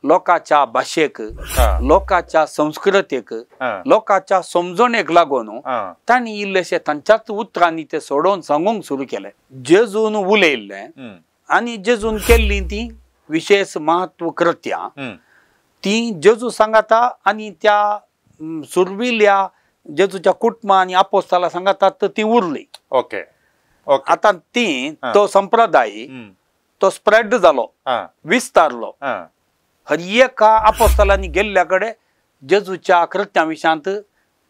लोकांच्या भाशेक लोकांच्या संस्कृतेक लोकांच्या समजणेक लागून तांणी इल्लेशे तांच्याच उतरांनी ते सोडोवन सांगूंक सुरू केलें जेजून उलयल्लें आनी जेजून केल्लीं ती विशेष महत्व कृत्यां ती जेजू सांगाता आनी त्या सुरविल्ल्या जेजूच्या कुटुंबा आनी आपोस्ताला सांगातात ती उरली ओके आता ती तो संप्रदाय तो स्प्रेड जालो विस्तारलो हर एका आपोस्तालांनी गेल्ल्या कडेन जेजूच्या कृत्यां विशयांत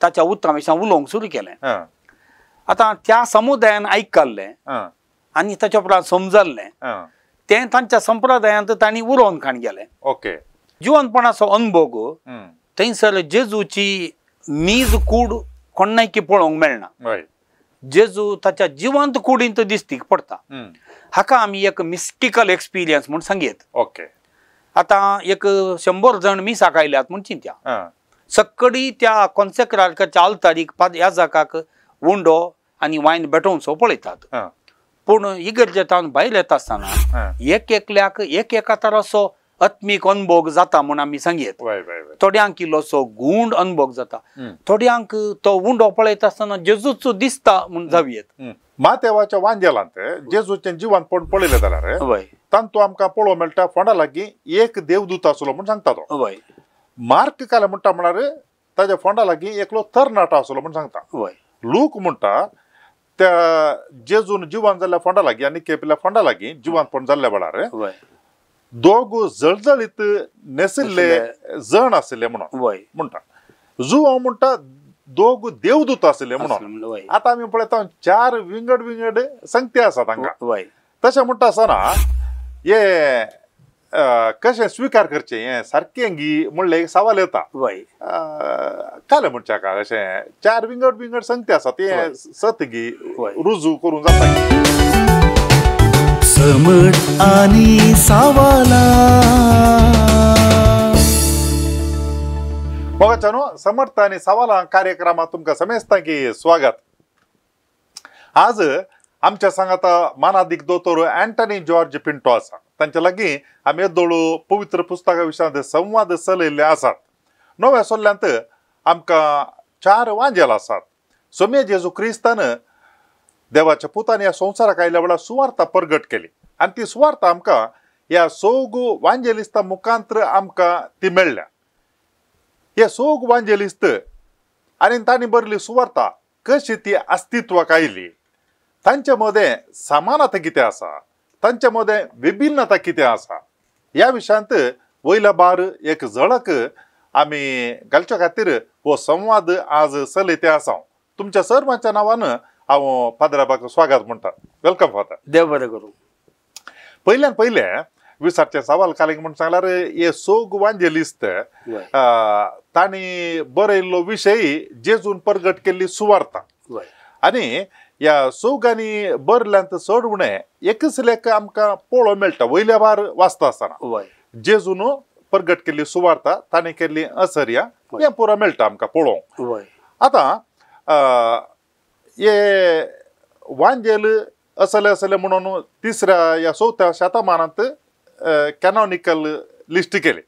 ताच्या उतरां विशयां उलोवंक सुरू केलें आता त्या समुदायान आयकल्लें आनी ताच्या उपरांत समजल्लें तें तांच्या संप्रदायांत तांणी उलोवन खाण गेलें ओके जिवनपणाचो अनुभव थंयसर जेजूची नीज कूड कोणायकी पळोवंक मेळना जेजू ताच्या जिवंत कुडींत दिसतीक पडटा हाका आमी एक मिस्टिकल एक्सपिरियन्स म्हूण सांगयत ओके आता एक 100 जण मिसाक आयल्यात म्हूण चिंत्या सक्कडी त्या कॉन्सेक्रार्काच्या आल्तारीक याजकाक उंडो आनी वायन भेटोवचो पळयतात पूण इगर्जेंतान भायर येता आसतना एक एकल्याक एक एका तराचो आत्मीक अनुभव जाता म्हूण आमी सांगयत थोड्यांक इल्लोसो गूंड अनुभव जाता थोड्यांक तो उंडो पळयता आसतना जेजूचो दिसता म्हूण जावयेत मातेवाच्या वांजेलांत जेजूचें जिवंतपण पळयलें जाल्यार तांतू आमकां पळोवंक मेळटा फोंडा लागीं एक देवदूत आसलो म्हूण सांगता तो मार्क काले म्हणटा म्हळ्यार ताच्या फोंडा लागीं एकलो तरणाटो आसलो म्हूण सांगता लूक म्हणटा त्या जेजून जिवंत जाल्ल्या फोंडा लागीं आनी केपेल्या फोंडा लागीं जिवंतपण जाल्ल्या वेळार दोग जळजळीत नेसिल्ले जण आशिल्ले म्हणून म्हणटा जुवांव म्हणटा दोग देवदूत आशिल्ले म्हणून आता आमी पळयता 4 विंगड विंगड संगती आसा तांकां तशें म्हणटा आसतना हे कशें स्विकार करचें हें सारकें गी म्हणलें एक सवाल येता काले म्हणच्या का अशें 4 विंगड विंगड संगती आसा तें सत गी रुजू करूं जाता समट आणि सावाला मोगाच्यानो समर्थ आणि सवालां कार्यक्रमात तुमकां समेस्तांकी स्वागत आज आमच्या सांगाता मानादीक दोतोर अँटनी जॉर्ज पिंटो आसा तांच्या लागीं आमी येदोळू पवित्र पुस्तका विशयांत संवाद चलयल्ले आसात नव्या सोल्ल्यांत आमकां 4 वांजेल आसात सोम्य जेजू क्रिस्तान देवाच्या पुतान ह्या संवसाराक आयल्या वेळार सुवार्ता परगट केली आनी ती सुवार्ता आमकां ह्या सोग वांजेलिस्ता मुखांतर आमकां ती मेळ्ळ्या हे सोग वांजेलिस्त आनी तांणी बरयली सुवार्ता कशी ती अस्तित्वाक आयली तांचे मदें समानता कितें आसा तांचे मदें विभिन्नता कितें आसा ह्या विशयांत वयल्या बार एक झळक आमी घालचे खातीर हो संवाद आज चलयते आसा तुमच्या सर्वांच्या नांवान हांव फादराबाक स्वागत म्हणटा वेलकम फादर देव बरें करूं पयल्यान पयले विचारचे सवाल कालेक म्हण सांगल्यार हे सोग वांजेलिस्त तांणी बरयल्लो विशय जेजून परगट केल्ली सुवार्ता आनी ह्या सोगांनी बरल्यांत चड उणें एकच लेख आमकां पळोवंक मेळटा वयल्या बार वाचता आसतना जेजून परगट केल्ली सुवार्ता तांणी केल्ली असर्या हें पुरो मेळटा आमकां पळोवंक आतां हे वांजेल असले म्हणून 3ऱ्या या 4थ्या शतमानांत कॅनॉनिकल लिस्ट केली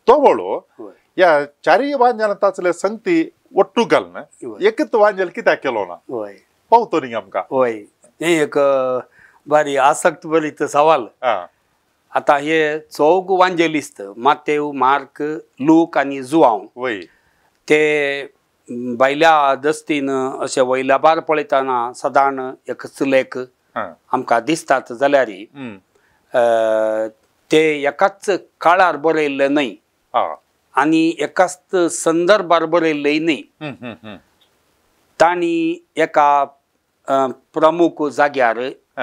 तो वळू ह्या 4 वांजेलांतातले संगती ಒಟ್ಟು घालून एकच वांजेल कित्याक केलो ना पावतो न्ही आमकां हें एक बारी आसक्त भरीत सवाल आता हे 4 वांजेलिस्त मातेव मार्क लूक आनी जुआंव ते भायल्या दस्तीन अशें वयल्या बार पळयतना सादारण एकच लेख आमकां दिसतात जाल्यार ते एकाच काळार बरयल्ले न्हय आनी एकाच संदर्भार बरयल्लेय न्हय तांणी एका प्रमुख जाग्यार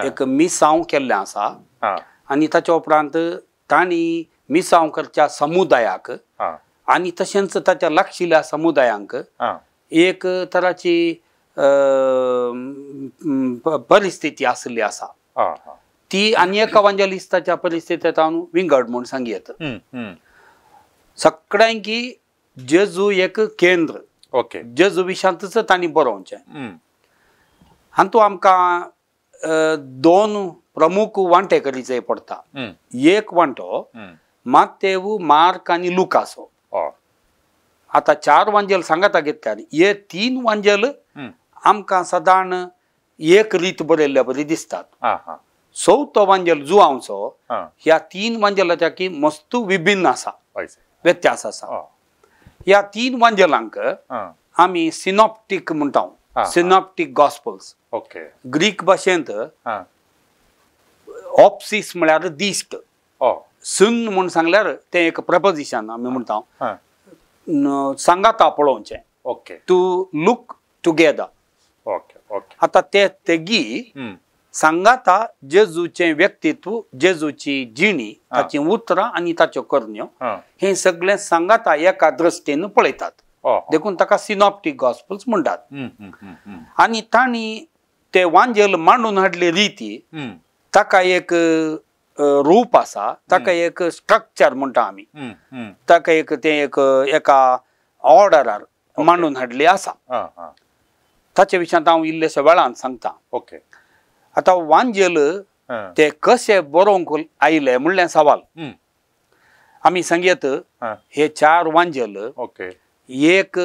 एक मिसांव केल्लें आसा आनी ताच्या उपरांत तांणी मिसांव करच्या समुदायाक आनी तशेंच ताच्या लागशिल्ल्या समुदायांक एक तराची परिस्थिती आसली आसा ती आनी एका वांजेलिस्ताच्या परिस्थितींत हांव विंगड म्हूण सांगयत सगळ्यांकी जेजू एक केंद्र जेजू विशयांतच तांणी बरोवचें हातूंत आमकां 2 प्रमुख वांटे करीचे पडटा एक वांटो मातेव मार्क आणि लुकासो हय आता 4 वांजेल सांगता घेतल्यार हे 3 वांजेल आमकां सदां एक रीत बरयल्ल्या बरी दिसतात. हा हा 4थो वांजेल जुआंवचो हा ह्या 3 वांजेलाच्या की मस्त विभिन्न आसा, हयसे व्यत्यास आसा. हय ह्या 3 वांजेलांक हा आमी सिनॉप्टीक म्हणटा. हा. सिनॉप्टीक गॉस्पल्स ओके ग्रीक भाशेंत हा ऑप्सिस म्हळ्यार दिश्ट, हय सुन म्हूण सांगल्यार तें एक प्रपोजिशन आमी म्हणटा. हा सांगाता पळोवचें, okay to look together. Okay okay आतां ते तेगी सांगाता जेजूचें व्यक्तित्व, जेजूची जिणी, ताची उतरां आनी ताच्यो करण्यो हें सगळें सांगाता एका दृश्टीन पळयतात. देखून ताका सिनॉप्टीक गॉस्पल्स म्हणटात. आनी तांणी ते वांजेल मांडून हाडले रिती, ताका एक रूप आसा, ताका एक स्ट्रक्चर म्हणटा आमी, ताका एक तें एक एका ऑर्डरार मांडून हाडली आसा. ताचे विशयांत हांव इल्लेशे वेळान सांगता. ओके आतां वांजेल ते कशे बरोवंक आयले म्हणलें सवाल. आमी सांगयत हे 4 वांजेल ओके एक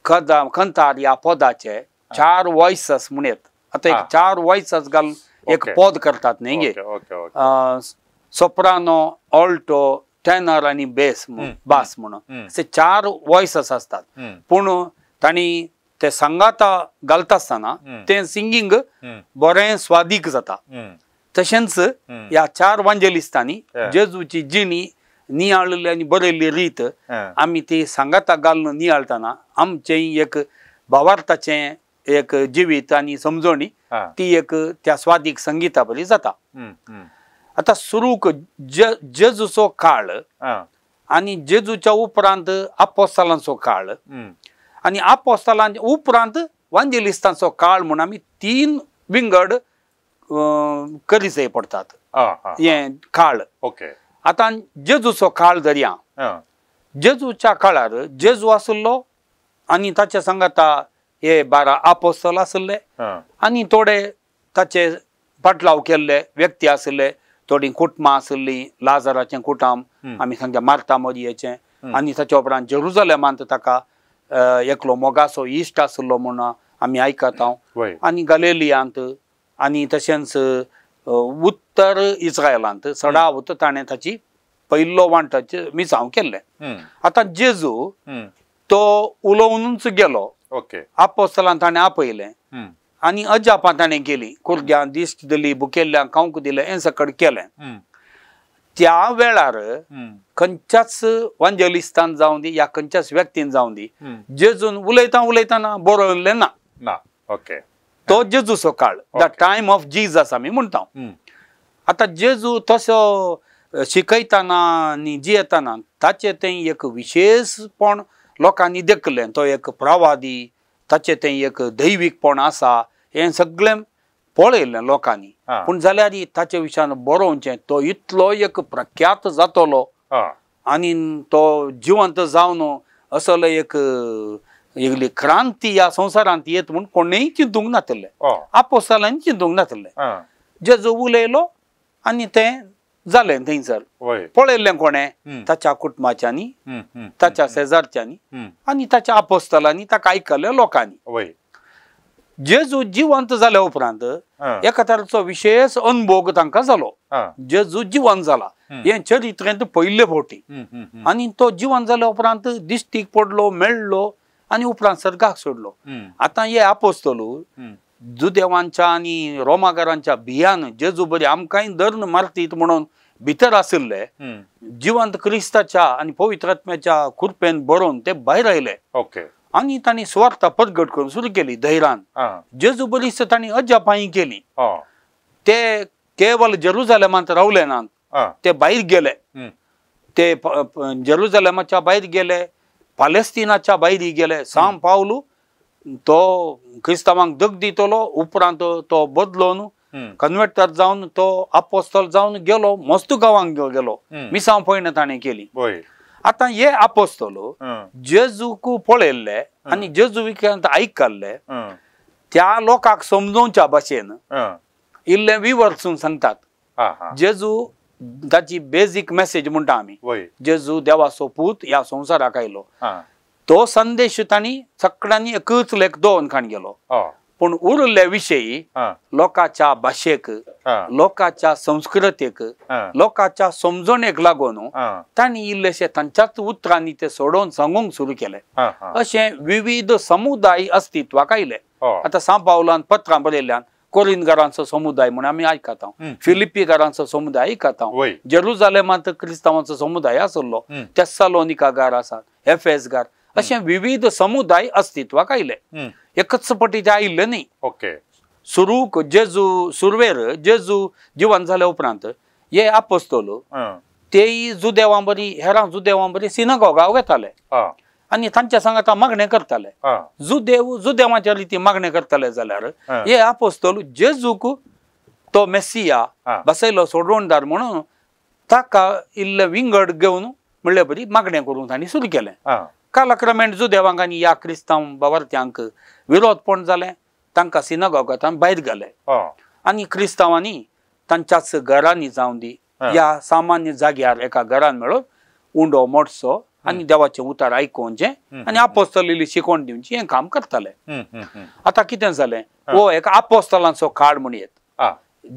कंतार ह्या पदाचे 4 वॉयसस म्हणत. आतां एक 4 वॉयसस घालून एक पद करतात न्ही गे, सोप्रानो, ऑल्टो, टेनर आनी बेस बास म्हणून अशे 4 वॉयसस असतात. पूण तांणी ते सांगाता घालता आसतना तें सिंगींग बरें स्वादीक जाता. तशेंच ह्या 4 वांजेलिस्तांनी जेजूची जिणी नियाळली आनी बरयल्ली रीत आमी ती सांगाता घालून नियाळतना आमचें एक भावार्थाचें एक जिवीत आनी समजणी ती एक त्या स्वादीक संगीता बरी जाता. आतां सुरूक जेजूचो काळ आनी जेजूच्या उपरांत आपोस्तलांचो काळ आनी आपोस्तलांच्या उपरांत वांजेलिस्तांचो काळ म्हूण आमी 3 विंगड करी जाय पडटात. हें काळ. ओके आतां जेजूचो काळ धरया. जेजूच्या काळार जेजू आसलो आनी ताचे सांगाता हे 12 आपोस्तल आसले आनी थोडे ताचे पाटलाव केल्ले व्यक्ती आसले. थोडी कुटुंबां आसलीं, लाजाराचें कुटुंब आमी सांगता, मार्ता मरियेचें, आनी ताचे उपरांत जेरुजलेमांत ताका एकलो मोगासो इश्ट आसलो म्हूण आमी आयकता. आनी गलिलियांत आनी तशेंच उत्तर इस्रायलांत चडावत ताणें ताची पयलो वांटाचें मिसांव केल्लें. आतां जेजू तो उलोवनूच गेलो. ओके आपोस्तलांक ताणें आपयलें आनी अजापां ताणें केलीं, कुरग्यांक दिश्ट दिली, भुकेल्ल्यांक खावंक दिलें, हें सकट केलें. त्या वेळार खंयच्याच वांजेलिस्तान जावं दी या खंयच्याच व्यक्तीन जावं दी जेजून उलयतना बरयल्लें ना. ओके तो जेजूचो काळ, द टायम ऑफ जिजस आमी म्हणटा. आतां जेजू तसो शिकयतना आनी जियेतना ताचें तें एक विशेशपण लोकांनी देखलें. तो एक प्रवादी, ताचें तें एक दैवीकपण आसा, हें सगळें पळयलें लोकांनी. पूण जाल्यार ताचे विशयान बरोवचें, तो इतलो एक प्रख्यात जातलो आनी तो जिवंत जावन असलो एक क्रांती ह्या संवसारांत येत म्हूण कोणेंय चिंतूंक नासलें. आपोस्तलांनी चिंतूंक नासलें. जेजू उलयलो आनी तें जालें थंयसर. पळयल्लें कोणें? ताच्या कुटुंबाच्यांनी, ताच्या शेजारच्यांनी आनी ताच्या आपोस्तलांनी, ताका आयकल्ल्या लोकांनी. जेजू जिवंत जाल्या उपरांत एका तरेचो विशेश अनुभव तांकां जालो. जेजू जिवंत जाला हें चरित्रेंत पयले फावटी. आनी तो जिवंत जाल्या उपरांत दिश्टीक पडलो, मेळ्ळो आनी उपरांत सर्गाक सोडलो. आतां हे आपोस्तलू जुदेवांच्या आनी रोमाकारांच्या भियान जेजू बरी आमकांय धर्न मारतीत म्हणून भितर आशिल्ले, जिवंत क्रिस्ताच्या आनी पवित्र आत्म्याच्या कृपेन बरोवन ते भायर आयले. आनी तांणी स्वार्था प्रगट करून सुरू केली धैर्यान. जेजू बरीच तांणी अजापांय केली. ते केवळ जेरुजलेमांत रावले नात, ते भायर गेले. ते जेरुजलेमाच्या भायर गेले, पालेस्तिनाच्या भायर गेले. सांव पावलू तो क्रिस्तावांक दग दितलो, उपरांत तो बदलोवन कन्वर्टर जावन तो आपोस्तल जावन गेलो, मस्त गांवांक गेलो, मिसांव पयण ताणें केली. आतां हे आपोस्तल जेजूक पळयल्ले आनी जेजू विशयांत आयकल्ले त्या लोकांक समजोवच्या भाशेन इल्लें विवरसून सांगतात. जेजू ताची बेसिक मेसेज म्हणटा आमी वय जेजू देवाचो पूत ह्या संवसाराक आयलो हा तो संदेश तांणी सगळ्यांनी एकच लेख दोन खाण गेलो पूण उरले विशयी लोकांच्या भाशेक लोकांच्या संस्कृतीक लोकांच्या समजणेक लागून तांणी इल्लेशे तांच्याच उतरांनी ते सोडोवन सांगूंक सुरू केले अशें विविध समुदाय अस्तित्वाक आयले आतां सांव पावलान पत्रां बरयल्यान कोरिंदकारांचो समुदाय म्हण आमी आयकता फिलिपीकारांचो समुदाय आयकता जेरुजालेमांत क्रिस्तांवांचो समुदाय आसलो तेस्सालोनिकागार आसात एफेसगार अशें विविध समुदाय अस्तित्वाक आयले एकच पटी ते आयिल्ले न्ही सुरूक जेजू सुरवेर जेजू जिवन जाल्या उपरांत हे आपोस्तोल तेय जुदेवां बरी हेरां जुदेवां बरी सिनगॉगाक वेताले आनी तांच्या सांगाता मागणें करताले जुदेवांच्या रिती मागणें करताले जाल्यार हे आपोस्तोल जेजूक तो मेस्सिया बसयलो सोडवणदार म्हणून ताका इल्ले विंगड घेवन म्हणले बरी मागणें करूंक तांणी सुरू केलें कालक्रमेण जुदेवांक आनी ह्या क्रिस्तांव बावार्थ्यांक विरोधपण जालें तांकां सिनगॉगांतल्यान भायर घाले आनी क्रिस्तांवांनी तांच्याच घरांनी जावं दी ह्या सामान्य जाग्यार एका घरान मेळून उंडो मोडचो आनी देवाचें उतर आयकोवचें आनी आपोस्तोलीली शिकवण दिवची हें काम करताले आतां कितें जालें हो एक आपोस्तलांचो काळ म्हणयेत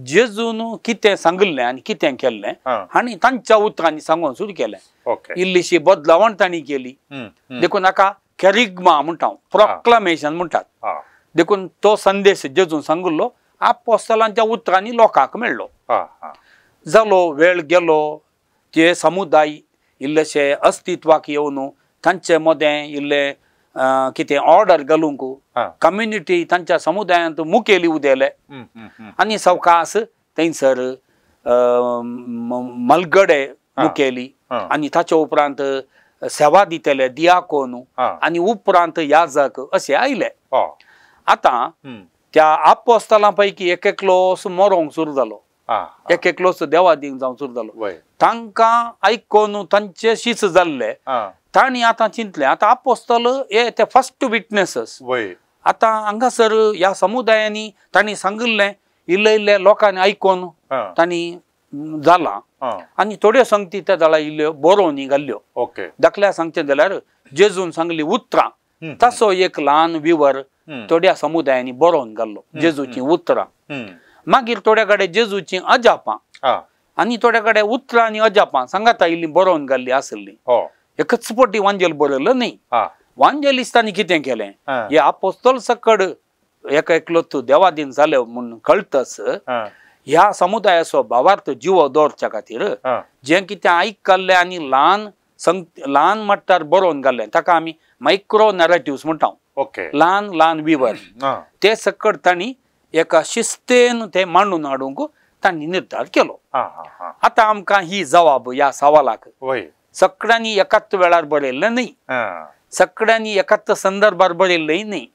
जेजून कितें सांगलें आनी कितें केल्लें हांणी तांच्या उतरांनी सांगून सुरू केलें इल्लीशी बदलावण तांणी केली देखून हाका कॅरिग्मा म्हणटा प्रोक्लामेशन म्हणटात देखून तो संदेश जेजून सांगलो आपोस्तलांच्या उतरांनी लोकांक मेळ्ळो जालो वेळ गेलो ते समुदाय इल्लेशे अस्तित्वाक येवन तांचे मदें इल्ले कितें ऑर्डर घालूंक कम्युनिटी तांच्या समुदायांत मुखेली उदेले आनी सवकास थंयसर मलगडे मुखेली आनी ताचे उपरांत सेवा दितेले दियाकोन आनी उपरांत याजक अशे आयले आतां त्या आपोस्तलां पैकी एक एकलोस मरोंक सुरू जालो एक एकलोस देवा दिवंक जावंक सुरू जालो तांकां आयकोन तांचे शीस जाल्ले तांणी आतां चिंतलें आतां आपोस्तल हे ते फर्स्ट विटनेसस आतां हांगासर ह्या समुदायांनी तांणी सांगिल्लें इल्ले इल्ले लोकांनी आयकोन तांणी जालां आनी थोड्यो संगती त्या जाळा इल्ल्यो बरोवनी घाल्ल्यो दाखल्या सांगचें जाल्यार जेजून सांगली उतरां तसो एक ल्हान विवर थोड्या समुदायांनी बरोवन घाल्लो जेजूची उतरां मागीर थोड्या कडेन जेजूची अजापां आनी थोड्या कडेन उतरां आनी अजापां सांगाता इल्लीं बरोवन घाल्लीं आसलीं एकच पटी वांजेल बरयलो न्ही वांजेलिस्तांनी कितें केलें हे आपोस्तोल सकड एक एकलोत देवादीन जाले म्हूण कळटस ह्या समुदायाचो भावार्थ जिवो दवरच्या खातीर जें कितें आयकल्लें आनी ल्हान मट्टार बरोवन घाल्लें ताका आमी मायक्रो नॅरेटिव्स म्हणटा ल्हान ल्हान विवर ते सकड तांणी एका शिस्तेन ते मांडून हाडूंक तांणी निर्धार केलो आतां आमकां ही जबाब ह्या सवालाक सगळ्यांनी एकाच वेळार बरयल्लें न्ही सगळ्यांनी एकाच संदर्भार बरयल्लें न्ही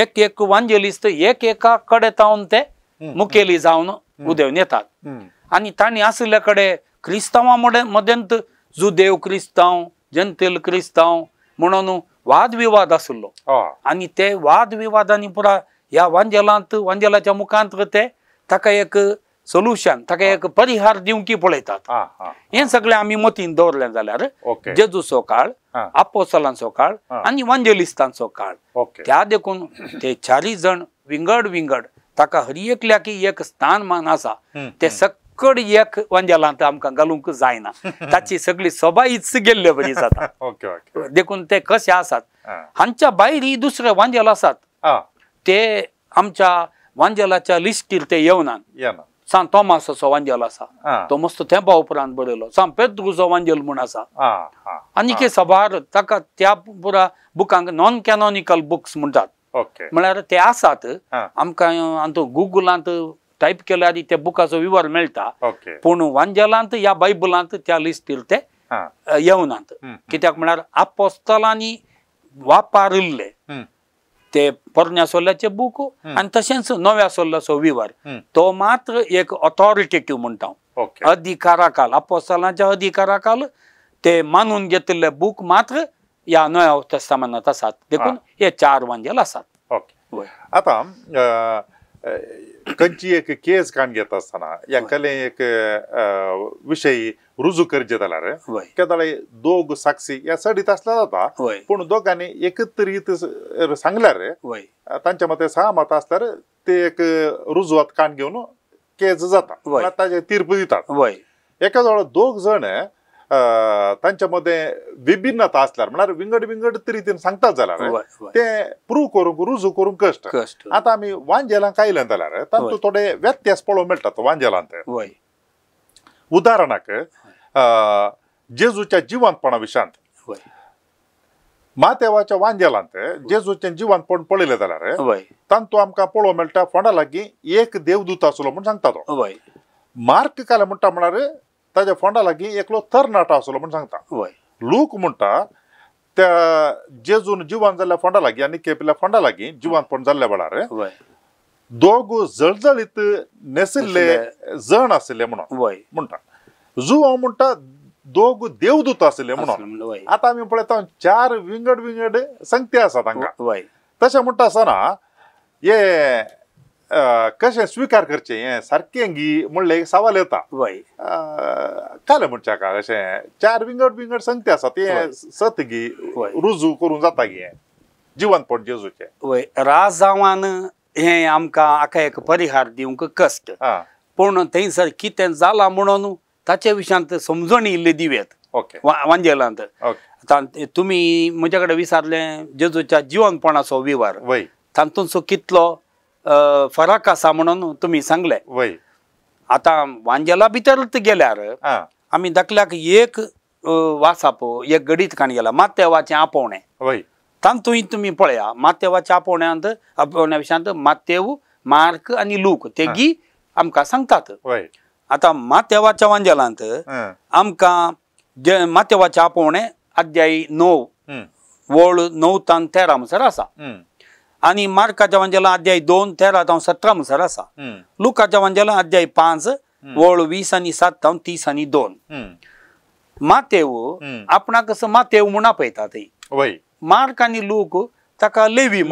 एक एक वांजेलिस्त एक एका कडेन तावन ते मुखेली जावन उदेवन येतात आनी तांणी आसले कडेन क्रिस्तांवां मदेंत जुदेव क्रिस्तांव जंतेल क्रिस्तांव म्हणून वाद विवाद आसलो आनी ते वाद विवादांनी पुरा ह्या वांजेलाच्या मुखांत ते ताका एक सोल्युशन ताका एक परिहार दिवंकी पळयतात हें सगळें आमी मतीन दवरलें जाल्यार जेजूचो काळ आपोस्तलांचो काळ आनी वांजेलिस्तांचो काळ त्या देखून ते चारी जण विंगड ताका हर एकल्याकी एक स्थानमान आसा ते सकड एक वांजेलांत आमकां घालूंक जायना ताची सगळी सभाईच गेल्ले बरी जाता देखून ते कशे आसात हांच्या भायर दुसरे वांजेल आसात ते आमच्या वांजेलाच्या लिस्टीर ते येवनात सांत थॉमासाचो वांजेल आसा तो मस्त तेंपा उपरांत बरयलो सांत पेद्रूचो वांजेल म्हूण आसा आनीक सभार ताका त्या पुरा बुकांक नॉन कॅनॉनिकल बुक्स म्हणटात म्हळ्यार ते आसात आमकां गुगलांत टायप केल्यार त्या बुकाचो विवर मेळटा पूण वांजेलांत ह्या बायबलांत त्या लिस्टीर ते येवनात कित्याक म्हळ्यार आपोस्तलांनी वापरिल्ले ते पोरण्या सोल्ल्याचे बूक आनी तशेंच नव्या सोल्ल्याचो विवर तो मात्र एक ऑथॉरिटेटिव्ह म्हणटा अधिकाराकाल आपोस्तलांच्या अधिकाराकाल ते मानून घेतिल्ले बूक मात्र ह्या नव्या तेस्तामेंतांत आसात देखून हे चार वांजेल आसात आता खंयची एक केस काण घेत असताना या कले एक विषयी रुजू करचे जाल्यार केदाळे दोग साक्षी या सडीत असला जाता पूण दोगांनी एकत्रित सांगल्यार तांच्या मते सहमत असल्यार ते एक रुजवात काण घेवन केस जाता ताजे तीर्प दितात एका जवळ दोग जण तांच्या मध्ये विभिन्नता असल्यार म्हळ्यार विंगड विंगड तरीतीन सांगतात जाल्यार ते प्रूव्ह करूंक रुजू करूंक कष्ट आता आमी वांजेलांक आयले जाल्यार तातूंत थोडे व्यत्यास पळोवंक मेळटात वांजेलांत उदाहरणाक जेजूच्या जिवंतपणा विशयांत महादेवाच्या वांजेलांत जेजूचें जिवंतपण पळयलें जाल्यार तातूंत आमकां पळोवंक मेळटा फोंडा लागीं एक देवदूत आसलो म्हूण सांगता तो मार्क काले म्हणटा म्हळ्यार ताच्या फोंडा लागीं एकलो तरणाटो आसलो म्हूण सांगता लूक म्हणटा त्या जेजून जिवंत जाल्ल्या फोंडा लागीं आनी केपेल्या फोंडा लागीं जिवंतपण जाल्ल्या वेळार दोग जळजळीत नेसिल्ले जण आशिल्ले म्हणून म्हणटा जुवांव म्हणटा दोग देवदूत आशिल्ले म्हणून आता आमी पळयता 4 विंगड विंगड संगती आसात तांकां तशें म्हणटा आसतना हे कशें स्विकार करचें हें सारकें गी म्हणलें एक सवाल येता काले म्हणच्या का अशें 4 विंगड विंगड संगती आसात हें सत गी रुजू करूं जाता गी हें जिवंतपण जेजूचें राजावान हें आमकां आख्या एक परिहार दिवंक कश्ट पूण थंयसर कितें जालां म्हणून ताचे विशयांत समजण इल्ली दिवेत वांजेलांत तुमी म्हजे कडेन विचारलें जेजूच्या जिवंतपणाचो विवर तातूंतचो कितलो फरक आसा म्हणून तुमी सांगले आता वांजेला भितरच गेल्यार आमी दाखल्याक एक वासाप एक गडीत काण गेला मातेवाचें आपोवणें तातूंय तुमी पळया मातेवाच्या आपोवण्या विशयांत मातेव मार्क आनी लूक तेगी आमकां सांगतात आता मातेवाच्या वांजेलांत आमकां मातेवाचें आपोवणें अध्याय 9 वळ 9 तान 13 म्हणसर आसा आनी मार्काच्या वांजेलां अध्याय 2 13 तावन 17 म्हणसर आसा लुकाच्या वांजेलां अध्याय 5 वळ 20 आनी 7 तावन 30 आनी 2 मातेव आपणाक असो मातेव म्हूण आपयता थंय मार्क आनी लूक ताका लेवी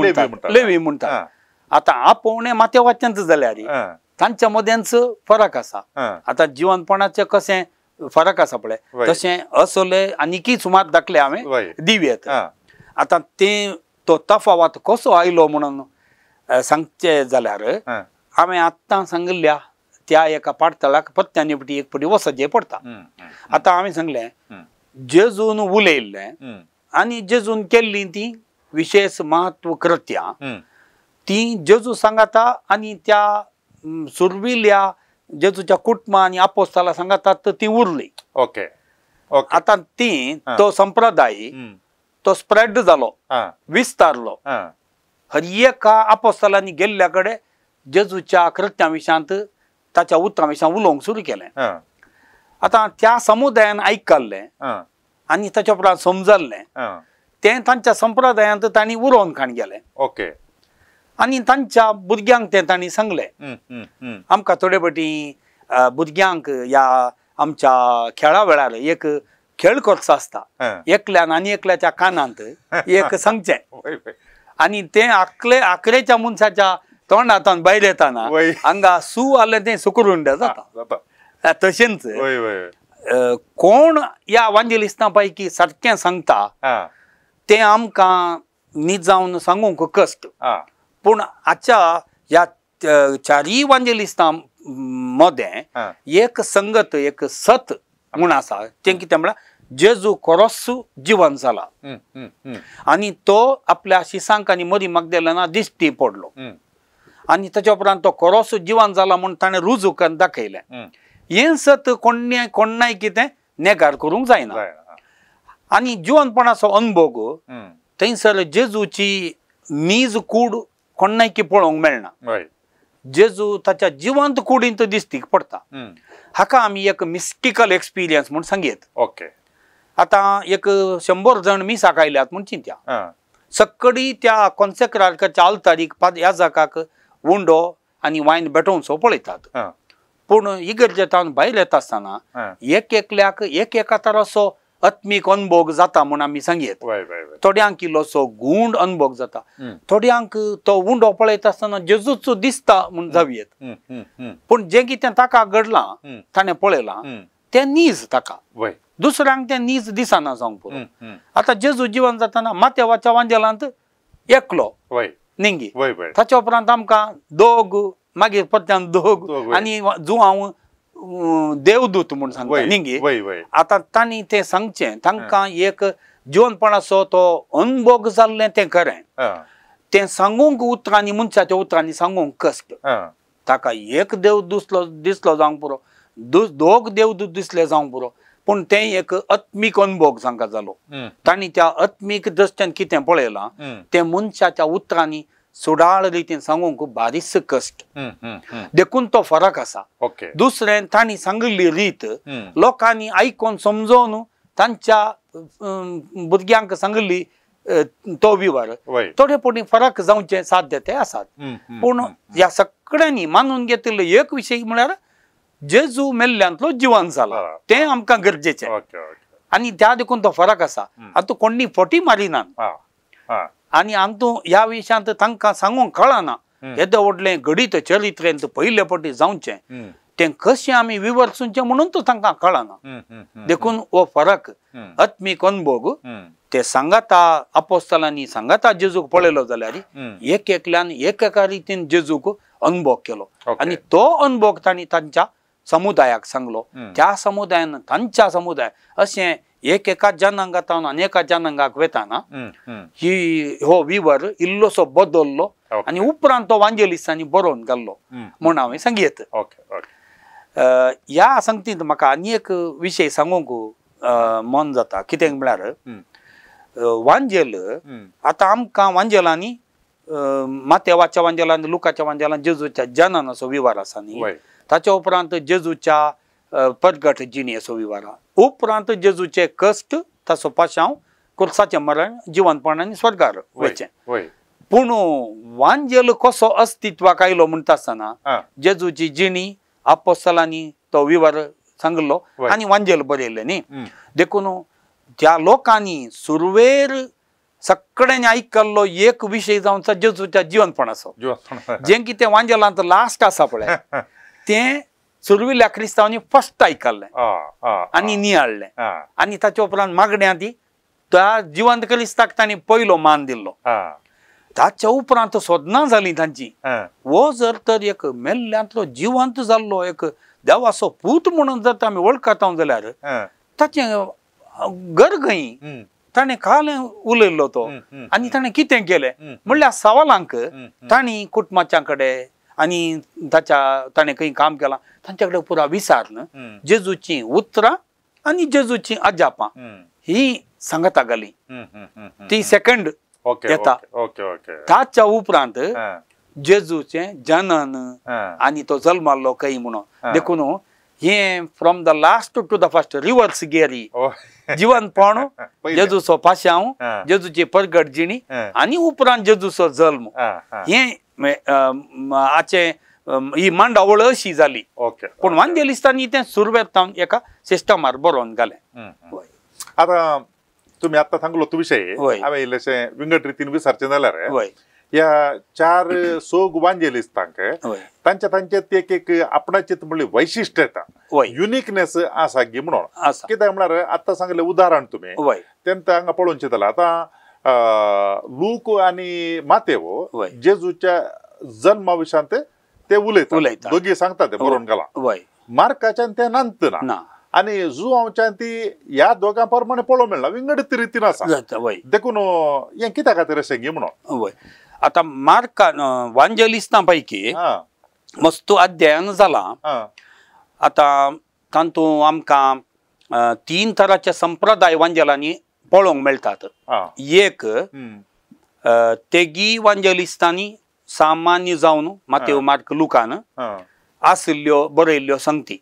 म्हणटा आता आपोवणें मातेवाच्यांच जाल्यार तांच्या मद्यांच फरक आसा आता जिवंतपणाचें कशें फरक आसा पळय तशें असले आनीकय सुमार दाखले हांवें दिवेत आता तो तफावत कसो आयलो म्हणून सांगचे जाल्यार हांवें आत्तां सांगिल्ल्या त्या एका पाडतळाक पत्त्यानी पटी एक पटी वसचें पडटा आतां हांवें सांगलें जेजून उलयल्लें आनी जेजून केल्ली ती विशेष महत्व कृत्यां ती जेजू सांगाता आनी त्या सुरविल्ल्या जेजूच्या कुटुंबा आनी आपोस्ताला सांगातात ती उरली आता ती तो संप्रदाय तो स्प्रेड जालो विस्तारलो हर एका आपोस्तालांनी गेल्ल्या कडेन जेजूच्या कृत्यां विशयांत ताच्या उतरां विशयां उलोवंक सुरू केलें आता त्या समुदायान आयकल्लें आनी ताच्या उपरांत समजल्लें तें तांच्या संप्रदायांत तांणी उरोवन खाण गेलें आनी तांच्या भुरग्यांक तें तांणी सांगलें आमकां थोडे फावटी भुरग्यांक ह्या आमच्या खेळा वेळार एक खेळ करचो आसता एकल्यान आनी एकल्याच्या कानांत एक सांगचें आनी तें आकलेच्या मनशाच्या तोंडांतल्यान भायर येताना हांगा सू आलें तें सुकुरुंड जाता तशेंच कोण ह्या वांजेलिस्तां पैकी सारकें सांगता तें आमकां न्हीद जावन सांगूंक कश्ट पूण आजच्या ह्या 4 वांजेलिस्तां मदें एक संगत एक सत म्हूण आसा तें कितें म्हळ्यार जेजू खरोच जिवंत जाला आनी तो आपल्या शिसांक आनी मरी मग्दलेना दिश्टी पडलो आनी ताच्या उपरांत तो खरोच जिवंत जाला म्हूण ताणें रुजू करून दाखयलें हें सत कोणाय कितें नेगार करूंक जायना आनी जिवंतपणाचो अनुभव थंयसर जेजूची नीज कूड कोणाय की पळोवंक मेळना जेजू ताच्या जिवंत कुडींत दिश्टी पडटा हाका आमी एक मिस्टिकल एक्सपिरियन्स म्हूण सांगयत आतां एक 100 जण मिसाक आयल्यात म्हूण चिंत्या सक्कडी त्या कॉन्सेक्रार्काच्या आल्तारीक ह्या जागाक उंडो आनी वायन बेटोवचो पळयतात पूण इगर्जेंतान भायर येता आसतना एक एकल्याक एक एका तरासो आत्मीक अनुभोग जाता म्हूण आमी सांगयत. थोड्यांक इल्लोसो गूंड अनुभोग जाता, थोड्यांक तो उंडो पळयता आसतना जेजूचो दिसता म्हूण जावयेत. पूण जें कितें ताका घडलां ताणें पळयलां तें नीज ताका, दुसऱ्यांक तें नीज दिसना जावंक पुरो. आतां जेजू जिवन जाताना मातेवाच्या वांजेलांत एकलो निंगी, ताच्या उपरांत आमकां दोग, मागीर परत्यान दोग, आनी जो हांव देवदूत म्हूण सांगता निंगी. आतां तांणी तें सांगचें, तांकां एक जिवनपणाचो तो अनुभोग जाल्लें तें खरें. तें सांगूंक उतरांनी, मनशाच्या उतरांनी सांगूंक कश्ट. ताका एक देवदूत दिसलो जावंक पुरो, दोग देवदूत दिसले जावंक पुरो, पूण तें एक आत्मीक अनुभोग तांकां जालो. तांणी त्या आत्मीक दृश्ट्यान कितें पळयलां तें मनशाच्या उतरांनी सुडाळ रितीन सांगूंक बारीस कश्ट. देखून तो फरक आसा. दुसरें, तांणी सांगिल्ली रीत लोकांनी आयकोन समजोवन तांच्या भुरग्यांक सांगिल्ली तो विवर थोडे पटी फरक जावचे साध्य ते आसात. पूण ह्या सगळ्यांनी मानून घेतिल्लो एक विशय म्हळ्यार जेजू मेल्ल्यांतलो जिवन जाला, तें आमकां गरजेचें. आनी त्या देखून तो फरक आसा. आतां कोणी फटी मारिनात, आनी आमतू ह्या विशयांत तांकां सांगूंक कळना येदे व्हडलें गडीत चरित्रेंत पयले पटी जावचें तें कशें आमी विवर्सूचें म्हणून तो तांकां कळना. देखून हो फरक आत्मीक अनुभोग ते सांगाता अपोस्तलांनी सांगाता जेजूक पळयलो जाल्यार एक एकल्यान एक एका रितीन जेजूक अनुभोग केलो. आनी तो अनुभोग तांणी तांच्या समुदायाक सांगलो. त्या समुदायान तांच्या समुदाय अशें एक एका जनांगांतावन अनेका जनांगाक वेताना ही हो विवर इल्लोसो बदललो आनी उपरांत तो वांजेलिस्तांनी बरोवन घाल्लो म्हूण हांवें सांगयत. ह्या संगतींत म्हाका आनी एक विशय सांगूंक मन जाता. कितें म्हळ्यार वांजेल, आतां आमकां वांजेलांनी मातेवाच्या वांजेलांत, लुकाच्या वांजेलांत जेजूच्या जनानाचो विवर आसा न्ही, ताच्या उपरांत जेजूच्या परगट जिणी असो विवर, उपरांत जेजूचे कश्ट, ताचो पाशांव, कुर्साचें मरण, जिवनपण आनी स्वर्गार वयचें. पूण वांजेल कसो अस्तित्वाक आयलो म्हणटा आसतना जेजूची जिणी अपोस्तलांनी तो विवर सांगलो आनी वांजेल बरयल्लें न्ही. देखून त्या लोकांनी सुरवेर सगळ्यांनी आयकल्लो एक विशय जावन जेजूच्या जिवनपणाचो, जें कितें वांजेलांत लास्ट आसा पळय तें सुरविल्ल्या क्रिस्तांवांनी फस्ट आयकल्लें आनी नियाळ्ळें. आनी ताच्या उपरांत मागण्या ती त्या जिवंत क्रिस्ताक तांणी पयलो मान दिल्लो. ताच्या उपरांत सोदनां जालीं तांची. हो जर तर एक मेल्ल्यांतलो जिवंत जाल्लो एक देवाचो पूत म्हणून जर आमी वळखत जाल्यार ताचें गरगई ताणें कालें उलयल्लो तो. आनी ताणें कितें केलें म्हणल्यार सवालांक तांणी कुटुंबाच्या कडेन आनी ताणें खंय काम केलां तांच्या कडेन पुरा विचारन जेजूची उतरां आनी जेजूची अजापां ही सांगता घाली. ती सेकंड येता. ताच्या उपरांत जेजूचें जनन आनी तो जल्मालो खंय म्हणून. देखून हे from the last to the first reverse गेरी जिवनपण, जेजूचो पाशांव, जेजूची परगट जिणी आनी उपरांत जेजूचो जल्म, हे आचे ही मांडावळ अशी जाली. पूण वांजेलिस्तांनी तें सुरवेतावन एका सिस्टमार बरोवन घालें. आतां तुमी आतां सांगलो तो विशय हांवें इल्लेशें विंगड रितीन विचारचें जाल्यार ह्या चार सोग वांजेलिस्तांक तांचेत एक एक आपणाचेत म्हणली वैशिश्ट्य येता, युनिकनेस आसा गी म्हणून. कित्याक म्हळ्यार आतां सांगलें उदाहरण तुमी तें हांगा पळोवन चिंतलां. आतां लूक आनी मातेव जेजूच्या जल्मा विशयांत ते उलयता, दोगी सांगता ते बरोवन घाला. मार्काच्यान तें नांतना आनी जुआंवच्यान ती ह्या दोगां प्रमाणे पळोवंक मेळना, विंगड रितीन आसा. देखून हें कित्या खातीर अशें गी म्हणून. आतां मार्कान वांजेलिस्तां पैकी मस्तू अध्ययन जालां. आतां तातूंत आमकां 3 तरांचे संप्रदाय वांजेलांनी पळोवंक मेळटात. एक तेगी वांजेलिस्तांनी सामान्य जावन मातेव, मार्क, लुकान आशिल्ल्यो बरयल्ल्यो संगती.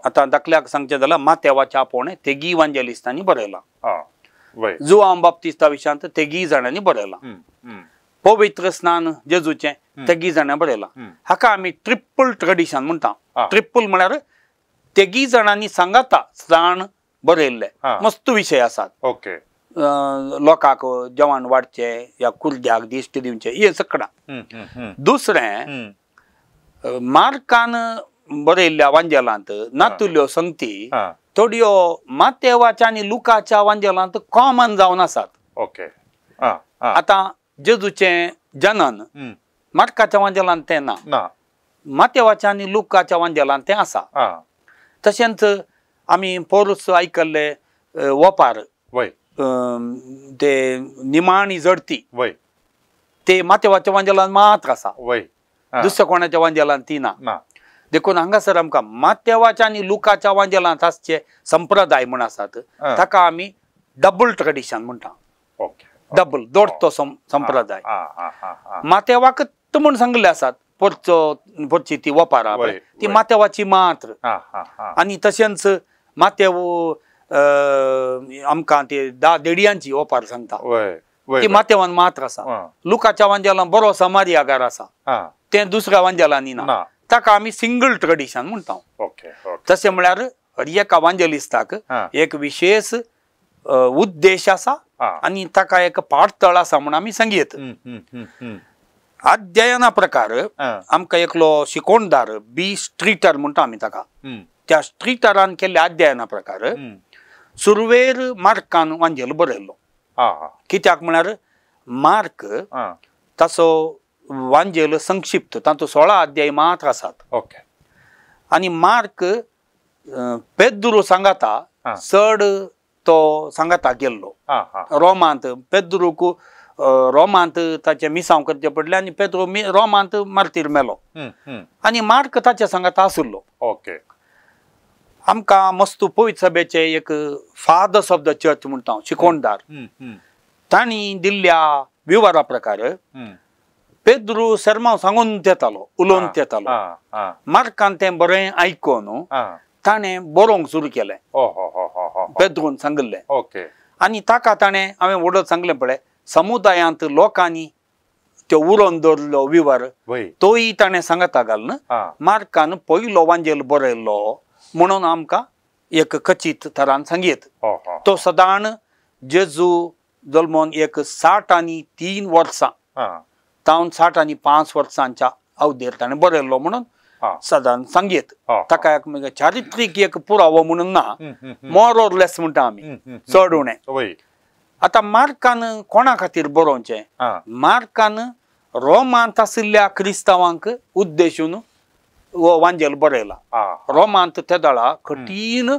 आतां दाखल्याक सांगचें जाल्यार मातेवाच्या आपोवणें तेगी वांजेलिस्तांनी बरयलां. जुआंव बाप्तिस्ता विशयांत तेगी जाणांनी बरयलां. पवित्र स्नान जेजूचें तेगी जाणां बरयलां. हाका आमी ट्रिपल ट्रेडिशन म्हणटा. ट्रिपल म्हळ्यार तेगी जाणांनी सांगता स्नान बरयल्ले मस्त विशय आसात. ओके. लोकांक जेवण वाडचे या कुर्द्याक दिश्ट दिवचे हे सगळां. दुसरें मार्कान बरयल्ल्या वांजेलांत नातुल्यो संगती थोड्यो मातेवाच्या आनी लुकाच्या वांजेलांत कॉमन जावन आसात. ओके. आतां जेजूचें जनन मार्काच्या वांजेलांत तें ना, मातेवाच्या आनी लुकाच्या वांजेलांत तें आसा. तशेंच आमी पौलुस आयकल्ले वोपार ते निमाणी जडती ते मातेवाच्या वांजेलांत मात्र आसा, दुसऱ्या कोणाच्या वांजेलांत ती ना. देखून हांगासर आमकां मातेवाच्या आनी लुकाच्या वांजेलांत आसचे संप्रदाय म्हण आसात ताका आमी डबल ट्रेडिशन म्हणटा. डबल जोडतो संप्रदाय. मातेवाक म्हूण सांगले आसात पोरची ती वपारा ती मातेवाची मात्र. आनी तशेंच मातेव आमकां ती देडयांची ओपार सांगता ती मातेवान मात्र आसा. लुकाच्या वांजेलांत बरो समारियागार आसा तें दुसऱ्या वांजेलांनी ना, ताका आमी सिंगल ट्रेडिशन म्हणटा. तशें म्हळ्यार हर एका वांजेलिस्ताक एक विशेष उद्देश आसा आनी ताका एक पाठतळ आसा म्हूण आमी सांगयत. अध्ययना प्रकार आमकां एकलो शिकोणदार बी स्ट्रीटर म्हणटा आमी ताका, त्या स्ट्रीटरान केल्ल्या अध्ययना प्रकार सुरवेर मार्कान वांजेल बरयल्लो. कित्याक म्हळ्यार मार्क ताचो वांजेल संक्षिप्त तांचो 16 अध्याय मात्र आसात. आनी मार्क पेद्रू सांगाता चड तो सांगाता गेल्लो रोमांत. पेद्रूक रोमांत ताचे मिसांव करचे पडले आनी पेद्रू रोमांत मार्तीर मेलो आनी मार्क ताचे सांगाता आसलो. आमकां मस्तू पवित्र सभेचे एक फादर्स ऑफ द चर्च म्हणटा शिकोणदार तांणी दिल्ल्या विवरा प्रकार पेद्रू शर्मा सांगून येतालो उलोवन येतालो. मार्कान तें बरें आयकून ताणें बरोवंक सुरू केलें. पेद्रून सांगले आनी ताका ताणें हांवें वडत सांगलें पळय समुदायांत लोकांनी त्यो उरोवन दवरलो विवर तोय ताणें सांगता घालन मार्कान पयलो वांजेल बरयल्लो म्हणून आमकां एक खचीत तरान सांगयत. तो सदां जेजू जल्मोन एक 63 वर्सां तावन 65 वर्सांच्या अवधेर ताणें बरयल्लो म्हणून सदां सांगयत. ताका एक चारित्रीक एक पुरावो म्हणून ना, मोर ऑर लेस म्हणटा आमी चड उणें. आतां मार्कान कोणा खातीर बरोवचें? मार्कान रोमांत आशिल्ल्या क्रिस्तांवांक उद्देशून वांजेल बरयला. रोमांत त्या दाळा कठीण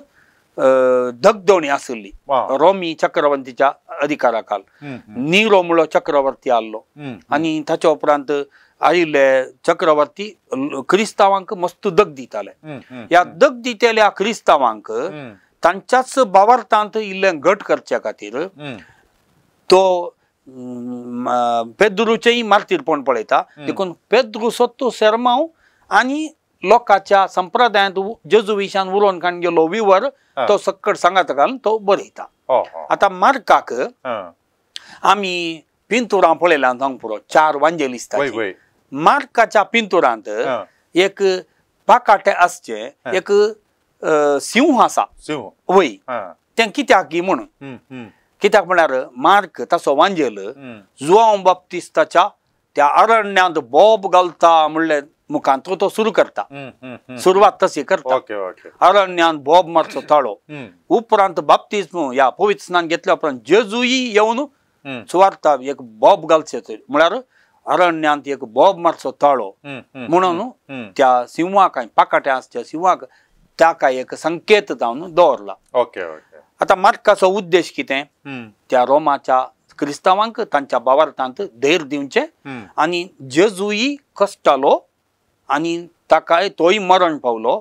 धगधोणी आशिल्ली रोमी चक्रवर्तीच्या अधिकारा काल. निरो म्हणलो चक्रवर्ती आसलो आनी ताच्या उपरांत आयिल्ले चक्रवर्ती क्रिस्तांवांक मस्त दग दिताले. ह्या दग दितेल्या क्रिस्तांवांक तांच्याच भावार्थांत इल्लें घट करचे खातीर तो पेद्रूचेय मार्तीरपण पळयता. देखून पेद्रू सोत्तो शर्माव आनी लोकांच्या संप्रदायांत जेजू विशयान उलोवन काडून गेलो विवर तो सक्कड सांगात घालून तो बरयता. आतां मार्काक आमी पिंतुरां पळयल्यां सांग पुरो 4 वांजेलिस्ता. मार्काच्या पिंतुरांत एक पाकाटे आसचे एक सिंह आसा वय तें कित्याक की म्हणून. कित्याक म्हळ्यार मार्क ताचो वांजेल जुआंव बाप्तिस्ताच्या त्या अरण्यांत बोब घालता म्हणले मुखांत तो सुरू करता. सुरवात तशी करता. अरण्यांत बोब मारचो ताळो उपरांत बाप्तिस्म ह्या पवित्र स्नान घेतल्या उपरांत जेजूय येवन सुवार्ता एक बोब घालचे म्हळ्यार अरण्यांत एक बोब मारचो ताळो म्हणून त्या सिंहाक पाकाट्या आसच्या सिंहाक ताका एक संकेत जावन दवरला. आतां मार्काचो उद्देश कितें? त्या रोमाच्या क्रिस्तांवांक तांच्या भावार्थांत धैर्य दिवचें आनी जेजूय कश्टालो आनी ताकाय तोय मरण पावलो.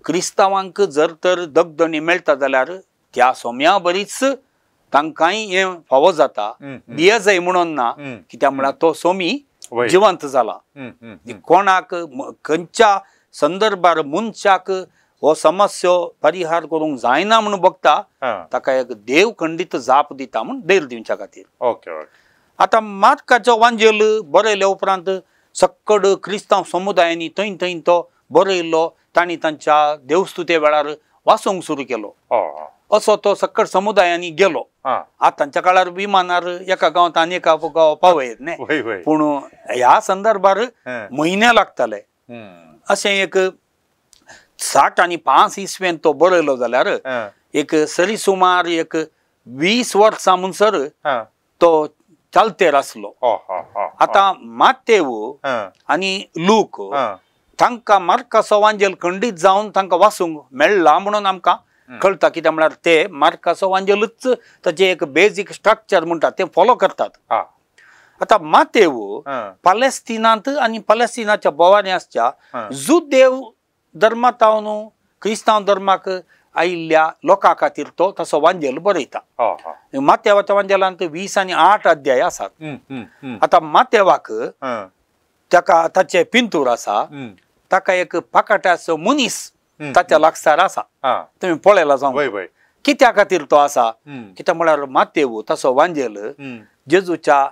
क्रिस्तांवांक जर तर दगदणी मेळटा जाल्यार त्या सोम्या बरीच तांकांय हे फावो जाता दियेजय म्हणून ना. कित्याक म्हळ्यार तो सोमी जिवंत जाला. कोणाक खंयच्या संदर्भार मनशाक हो समस्या परिहार करूंक जायना म्हणून बघता ताका एक देव खंडीत जाप दिता म्हणून धैर्य दिवच्या खातीर. आतां मार्काचो वांजेल बरयल्या उपरांत सक्कड क्रिस्तांव समुदायांनी थंय थंय तो बरयल्लो. तांणी तांच्या देवस्तुते वेळार वाचूंक सुरू केलो असो तो सकट समुदायांनी गेलो आतांच्या काळार विमानार एका गावात आनी एका गांव पावयत न्ही पूण ह्या संदर्भार म्हयने लागताले अशें एक 60 आनी 5 इसवेन तो बरयलो जाल्यार एक सरीसुमार एक 20 वर्सां म्हणसर तो चालतेर आसलो आतां मातेव आनी लूक तांकां मार्काचो वांजेल खंडीत जावन तांकां वाचूंक मेळ्ळा म्हणून आमकां कळटा कित्याक म्हळ्यार ते मार्काचो वांजेलूच ताचें एक बेजीक स्ट्रक्चर म्हणटात ते फॉलो करतात आतां मातेव पॅलेस्टिनांत आनी पॅलेस्टिनाच्या बोवाऱ्यांच्या जुदेव धर्मांतावन क्रिस्तांव धर्माक आयिल्ल्या लोकां खातीर तो तसो वांजेल बरयता मातेवाच्या वांजेलांत 20 आनी 8 अध्याय आसात आतां मातेवाक ताका ताचे पिंतूर आसा ताका एक पाकाट्याचो मनीस ताच्या लागसार आसा तुमी पळयला जावं कित्या खातीर तो आसा कित्याक म्हळ्यार मातेव तसो वांजेल जेजूच्या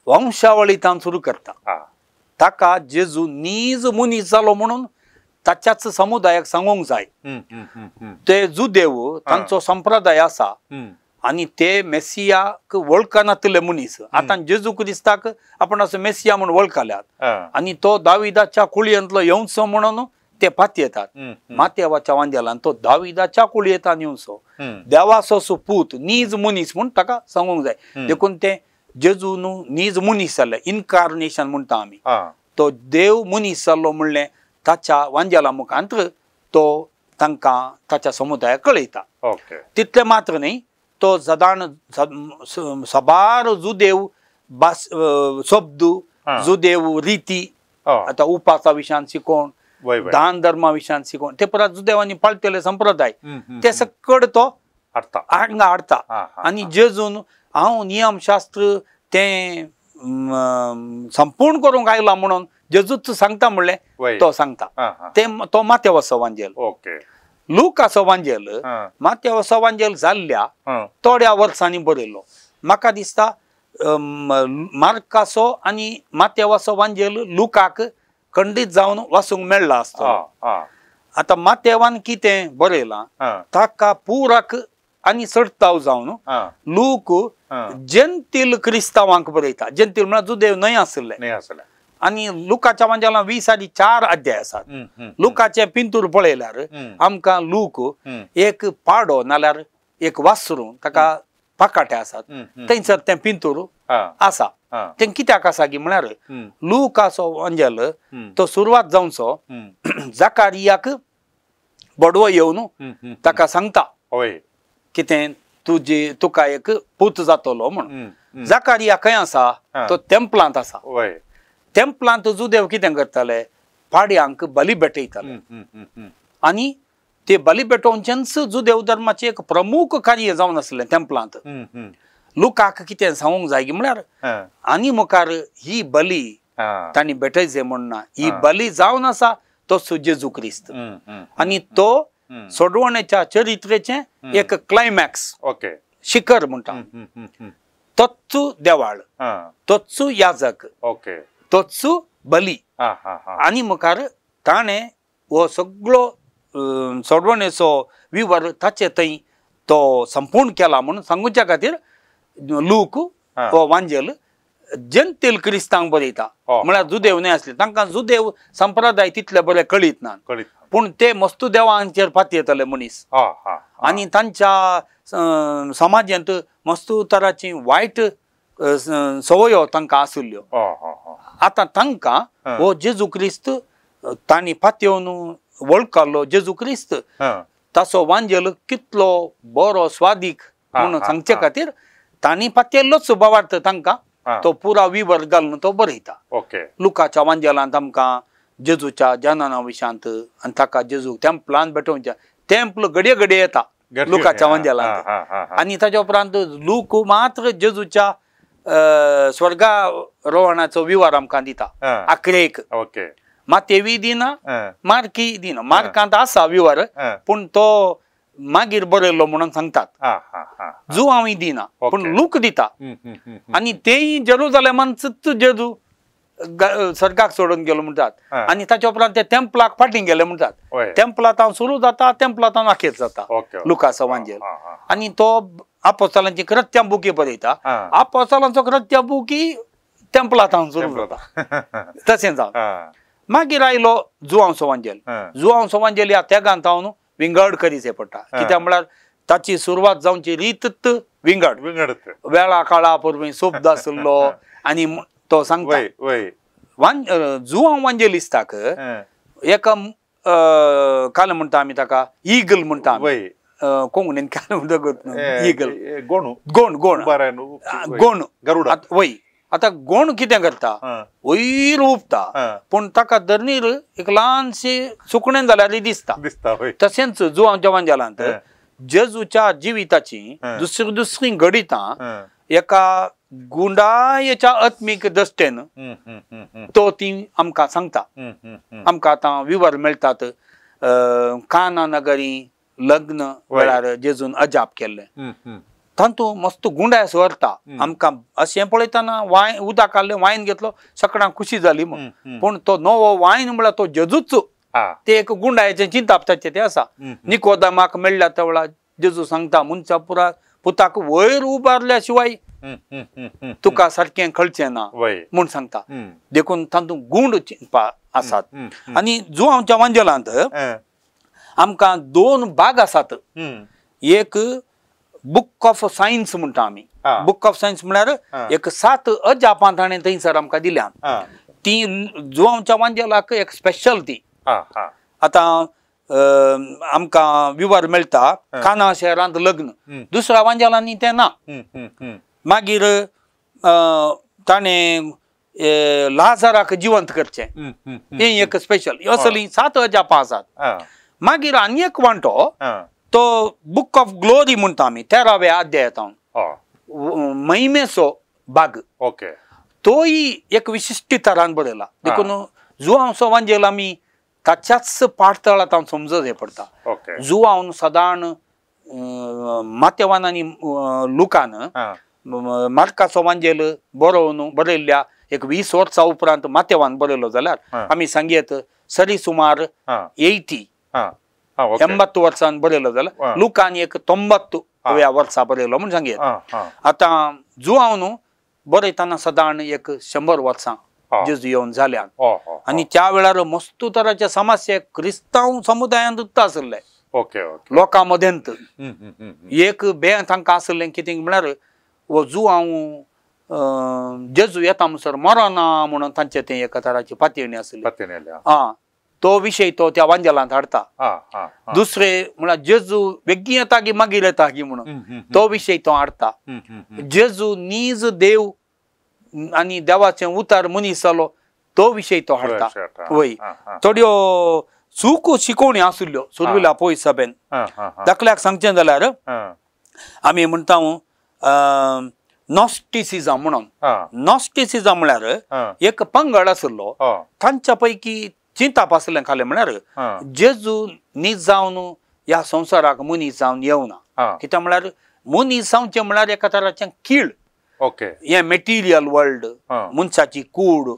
वंशावळींतल्यान सुरू करता ताका जेजू नीज मनीस जालो म्हणून ताच्याच समुदायाक सांगूंक जाय ते जुदेव तांचो संप्रदाय आसा आनी ते मेसियाक वळखनातले मनीस आतां जेजू क्रिस्ताक आपण असो मेसिया म्हणून वळखल्यात आनी तो दाविदाच्या कुळयेंतलो येवचो म्हणून ते पातयेतात मातेवाच्या वांजेलान तो दाविदाच्या कुळयेंतल्यान येवचो देवाचो सुपूत नीज मनीस म्हूण ताका सांगूंक जाय देखून ते जेजू न्हू नीज मनीस जाले इन्कार्नेशन म्हणटा आमी तो देव मनीस जाल्लो म्हणलें ताच्या वांजेला मुखांतर तो तांकां ताच्या समुदायाक कळयता तितले मात्र न्ही तो सदाण सबार जुदेव शब्द जुदेव रिती आतां उपासा विशयान शिकोवन दान धर्मा विशयान शिकोवन ते परत जुदेवांनी पाळटले संप्रदाय ते सकट तो हांगा हाडटा आनी जेजून हांव नियमशास्त्र तें संपूर्ण करूंक आयला म्हणून जेजूच सांगता म्हणलें तो सांगता ते तो मातेवाचो वांजेल लूकाचो वांजेल मातेवाचो वांजेल जाल्ल्या थोड्या वर्सांनी बरयलो म्हाका दिसता मार्काचो आनी मातेवाचो वांजेल लूकाक खंडीत जावन वाचूंक मेळ्ळा आसतो आतां मातेवान कितें बरयलां ताका पुराक आनी सडताव जावन लूक जेंतील क्रिस्तावांक बरयता जेंतील म्हळ्यार जुदेव न्हय आसले आनी लुकाच्या वांजेलां 20 आनी 4 अध्याय आसात लुकाचे पिंतूर पळयल्यार आमकां लूक एक पाडो नाल्यार एक वासरू ताका पाकाटे आसात थंयसर तें पिंतूर आसा तें कित्याक आसा की म्हळ्यार लूकाचो वांजेल तो सुरवात जावचो जाकारियाक बडवो येवन ताका सांगता कितें तुका एक पूत जातलो म्हणून जाकारिया खंय आसा तो तेंपलांत आसा तेंपलांत जुदेव कितें करताले पाड्यांक बली भेटयताले आनी ते बली भेटोवचेंच जुदेव धर्माचें एक प्रमुख कार्य जावन आसलें तेंपलांत लुकाक कितें सांगूंक जाय की म्हळ्यार आनी मुखार ही बली तांणी भेटयचे म्हणना ही बली जावन आसा तो जेजू क्रिस्त आनी तो सोडवणेच्या चरित्रेचें एक क्लायमॅक्स शिखर म्हणटा तोच देवाळ तोच याजक तोच बली आनी मुखार ताणें हो सगळो सोडवणेचो विवर ताचे थंय तो संपूर्ण केला म्हणून सांगूच्या खातीर लूक हो वांजेल जेंतील क्रिस्तांक बरयता म्हळ्यार जुदेव न्हय आसले तांकां जुदेव संप्रदाय तितले बरे कळीत ना पूण ते मस्तू देवांचेर पातयेताले मनीस आनी तांच्या समाजांत मस्तू तराची वायट सवयो तांकां आशिल्ल्यो आतां तांकां हो जेजू क्रिस्त तांणी पातयेवन वळखलो जेजू क्रिस्त ताचो वांजेल कितलो बरो स्वादीक म्हणून सांगचे खातीर तांणी पातयल्लोच सुभावार्थ तांकां तो पुरा विवर घालून तो बरयता लुकाच्या वांजेलांत आमकां जेजूच्या जनना विशयांत आनी ताका जेजू तेंपलांत भेटोवच्या तेंपल घडये घडये येता लुकाच्या वांजेलांत आनी ताच्या उपरांत लूक मात्र जेजूच्या स्वर्गारोहणाचो विवर आमकां दिता आखरेक मातेवी दिना मार्की दिना मार्कांत आसा विवर पूण तो मागीर बरयलो म्हणून सांगतात जुवांवी दिना पूण लूक दिता आनी तेय जेरुजालेमांतूच जेजू सर्गाक सोडून गेलो म्हणटात हा. आणि ताच्या उपरांत ते टेम्पलाक फाटींग गेले म्हणटात. वय. टेम्पलांत सुरू जाता टेम्पलांत अखेर जाता ओके, ओके. लुकास वांजेल. हा, हा, हा. आणि तो आपोस्तलांची कृत्या बुकी बरयता. हा. आपोस्तलांचो कृत्या बुकी टेम्पलांत सुरू जाता तशें जावन हा, मागीर आयलो जुआंवसो वांजेल. हा. जुआंवसो वांजेल ह्या तेगांत हांव विंगड करीचे पडटा. कित्याक म्हळ्यार ताची सुरवात जावची रीत विंगड विंगडत. वेळा काळा परबी सोबद आसलो आणि तो सांगता वय वय. जुआंव वांजेलिस्ताक हा. एका काल म्हणटा आमी ताका ईगल म्हणटा आमी. वय. कोंकणीन काल म्हणटा ईगल गोणू गोण गोण बरें गोण गरुडा. वय आता गोण कितें करता हा. वयर उपता हा. पूण ताका धरणीर एक ल्हानशी सुकणें जाल्यार दिसता. दिसता वय. तशेंच जुआंवच्या वांजेलांत हा. जेजूच्या जिविताची हा. दुसरी घडितां हा. एका गुंडायेच्या आत्मीक दृश्टेन तो ती आमकां सांगता. आमकां आतां विवर मेळटात. काना नगरी लग्न वेळार जेजून अजाप केल्लें तातूंत मस्त गुंडायस व्हरता. आमकां अशें पळयतना वायन उदक काडलें वायन घेतलो सकाळां खुशी जाली म्हूण. पूण तो नवो वायन म्हळ्यार तो जेजूच ते एक गुंडायेचें चिंतापताचें ते आसा. निकोदेमाक मेळ्ळ्या त्या वेळार जेजू सांगता मनशा पुताक वयर उबारल्या शिवाय तुका सारकें कळचें ना म्हूण सांगता. देखून तातूंत गुंड चिंतपा आसात. आनी जुआंवच्या वांजेलांत आमकां 2 भाग आसात. एक बुक ऑफ सायन्स म्हणटा आमी. बुक ऑफ सायन्स म्हळ्यार एक 7 अजापां ताणें थंयसर आमकां दिल्यात. ती जुआंवच्या वांजेलाक एक स्पेशल ती. आतां आमकां विवर मेळटा काना शहरांत लग्न दुसऱ्या वांजेलांनी तें ना. मागीर ताणें लाजाराक जिवंत करचें हें एक स्पेशल. असली 7 अजापां आसात. मागीर आनी एक वांटो तो बुक ऑफ ग्लोरी म्हणटा आमी 13व्या अध्यायातावन महिमेचो भाग. ओके. तोय एक विशिश्ट तरान बरयला. देखून जुआंवचो वांजेल आमी ताच्याच पाठतळांत हांव समजत हें पडटा. ओके. जुआंवन सदां माथेवान आनी लुकान मार्काचो वांजेल बरयल्ल्या एक 20 वर्सां उपरांत माथेवान बरयलो जाल्यार आमी सांगयेत सरी सुमार 80 वर्सान बरयलो जाल्यार लुकान एक 90व्या वर्सा बरयलो म्हूण सांगयेत. आतां जुआंवन बरयतना सदां एक 100 वर्सां जेजू येवन जाल्यात. आनी त्या वेळार मस्तू तराचे समस्या क्रिस्तांव समुदायांत आसले. ओके. लोकां मदेंत एक भें तांकां आसलें कितें म्हळ्यार वो जुआंव जेजू येता म्हणसर मरना म्हणून तांचे तें एका तराची पातयणी आसली. तो विशय तो त्या वांजेलांत हाडटा. दुसरे म्हळ्यार जेजू बेगीन येता की मागीर येता की म्हणून तो विशय तो हाडटा. जेजू नीज देव आनी देवाचें उतार मनीस जालो तो विशय तो हाडटा. वय थोड्यो चूक शिकोवणी आसल्यो सुरविला पयस सभेन. दाखल्याक सांगचें जाल्यार आमी म्हणटा नॉस्टिसिझम म्हणून. नॉस्टिसिझम म्हळ्यार एक पंगड आसलो तांच्या पैकी चिंताप आसलें खालें म्हळ्यार जेजू नीज जावन ह्या संवसाराक मनीस जावन येवना. कित्याक म्हळ्यार मनीस जावचें म्हळ्यार एका तराचें कीड. ओके. हें मेटिरियल वर्ल्ड मनशाची कूड